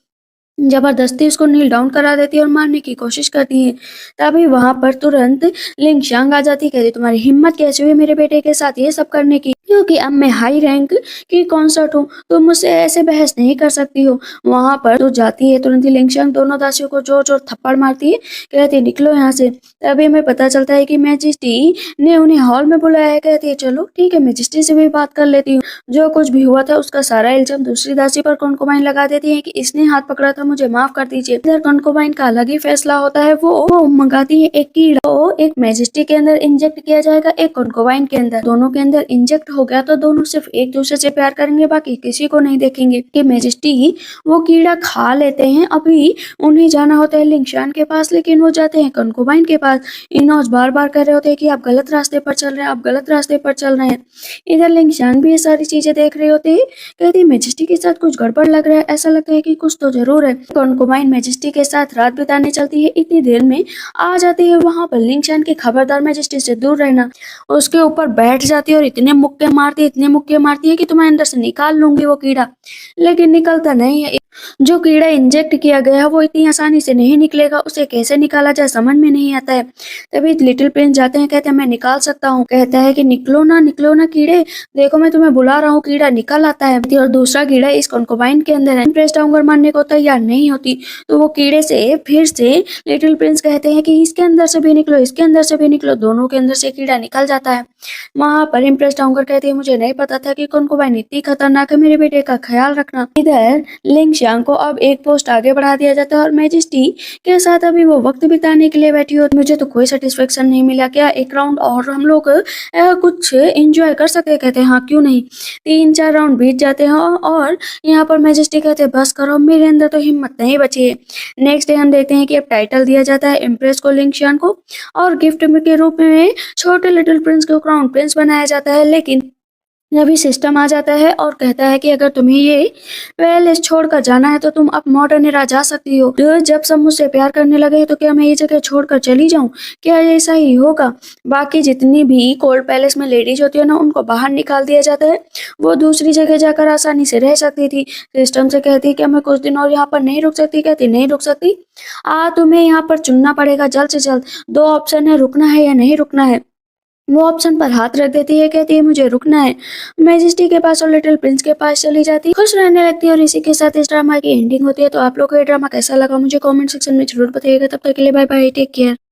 जबरदस्ती उसको नील डाउन करा देती है और मारने की कोशिश करती है। तभी वहां पर तुरंत लिंगशांग आ जाती है। कहती तुम्हारी हिम्मत कैसे हुई मेरे बेटे के साथ ये सब करने की, क्योंकि अब मैं हाई रैंक की कॉन्सर्ट हूँ, तुम मुझसे ऐसे बहस नहीं कर सकती हो। वहां पर तो जाती है तुरंत ही लिंगशांग दोनों दासियों को जोर जोर थप्पड़ मारती है। कहती है निकलो यहाँ से। तभी हमें पता चलता है कि मैजेस्टी ने उन्हें हॉल में बुलाया है। कहती है चलो ठीक है, मैजेस्टी से भी बात कर लेती हूँ। जो कुछ भी हुआ था उसका सारा इल्जाम दूसरी दासी पर कंकोबाइन लगा देती है कि इसने हाथ पकड़ा था, मुझे माफ कर दीजिए। इधर कंकोबाइन का अलग ही फैसला होता है। वो मंगाती है एक कीड़ा, वो एक मैजेस्टी के अंदर इंजेक्ट किया जाएगा, एक कंकोबाइन के अंदर। दोनों के अंदर इंजेक्ट हो गया तो दोनों सिर्फ एक दूसरे से प्यार करेंगे, बाकी किसी को नहीं देखेंगे। कि मैजेस्टी वो कीड़ा खा लेते हैं। अभी उन्हें जाना होता है लिंगशान के पास, लेकिन वो जाते हैं कंकोबाइन के पास। इनोज बार बार कह रहे होते हैं कि आप गलत रास्ते पर चल रहे हैं, आप गलत रास्ते पर चल रहे हैं। इधर लिंगशान भी ये सारी चीजें देख रहे होते हैं। कहती मैजेस्टी के साथ कुछ गड़बड़ लग रहा है, ऐसा लगता है कि कुछ तो जरूर है। कंकोबाइन मैजेस्टी के साथ रात बिताने चलती है। इतनी देर में आ जाती है वहां पर लिंगशान की खबरदार मैजेस्टी से दूर रहना। उसके ऊपर बैठ जाती है और इतने मुक्के मारती है, इतने मुक्के मारती है कि तुम्हारे अंदर से निकाल लूंगी वो कीड़ा, लेकिन निकलता नहीं है। जो कीड़ा इंजेक्ट किया गया है वो इतनी आसानी से नहीं निकलेगा, उसे कैसे निकाला जाए समझ में नहीं आता है। तभी लिटिल प्रिंस जाते हैं, कहते हैं मैं निकाल सकता हूँ। कहता है कि निकलो ना कीड़े, देखो मैं तुम्हें बुला रहा हूँ। कीड़ा निकल आता है और दूसरा कीड़ा इस कंकोबाइन के अंदर है। प्रिंस डाउंगर मानने को तैयार नहीं होती तो वो कीड़े से फिर से लिटिल प्रिंस कहते हैं कि इसके अंदर से भी निकलो, इसके अंदर से भी निकलो। दोनों के अंदर से कीड़ा निकल जाता है। वहां पर इम्प्रेस डाउंगर कहती है मुझे नहीं पता था कि कंकोबाइन इतनी खतरनाक है, मेरे बेटे का ख्याल रखना। इधर लिंगशांग को अब एक पोस्ट आगे बढ़ा दिया जाता है और मैजेस्टी के साथ अभी वो वक्त बिताने के लिए बैठी हो। मुझे तो कोई सेटिस्फेक्शन नहीं मिला, क्या एक राउंड और हम लोग कुछ एंजॉय कर सकते? कहते हैं हाँ क्यों नहीं। 3-4 राउंड बीत जाते हैं और यहाँ पर मैजेस्टी कहते हैं बस करो, मेरे अंदर तो हिम्मत नहीं बची है। नेक्स्ट डे हम देखते हैं कि अब टाइटल दिया जाता है इम्प्रेस को लिंगशान को, और गिफ्ट के रूप में छोटे लिटिल प्रिंस को क्राउन प्रिंस बनाया जाता है। लेकिन अभी सिस्टम आ जाता है और कहता है कि अगर तुम्हें ये पैलेस छोड़कर जाना है तो तुम अब मॉडर्न एरा जा सकती हो। तो जब सब मुझसे प्यार करने लगे तो क्या मैं ये जगह छोड़कर चली जाऊं? क्या ऐसा ही होगा? बाकी जितनी भी कोल्ड पैलेस में लेडीज होती है ना, उनको बाहर निकाल दिया जाता है। वो दूसरी जगह जाकर आसानी से रह सकती थी। सिस्टम से कहती क्या मैं कुछ दिन और यहाँ पर नहीं रुक सकती? कहती नहीं रुक सकती। तुम्हें यहाँ पर चुनना पड़ेगा जल्द से जल्द। दो ऑप्शन है, रुकना है या नहीं रुकना है। वो ऑप्शन पर हाथ रख देती है, कहती है मुझे रुकना है। मैजेस्टी के पास और लिटिल प्रिंस के पास चली जाती है, खुश रहने लगती है और इसी के साथ इस ड्रामा की एंडिंग होती है। तो आप लोग को ये ड्रामा कैसा लगा मुझे कमेंट सेक्शन में जरूर बताइएगा। तब तक के लिए बाय बाय, टेक केयर।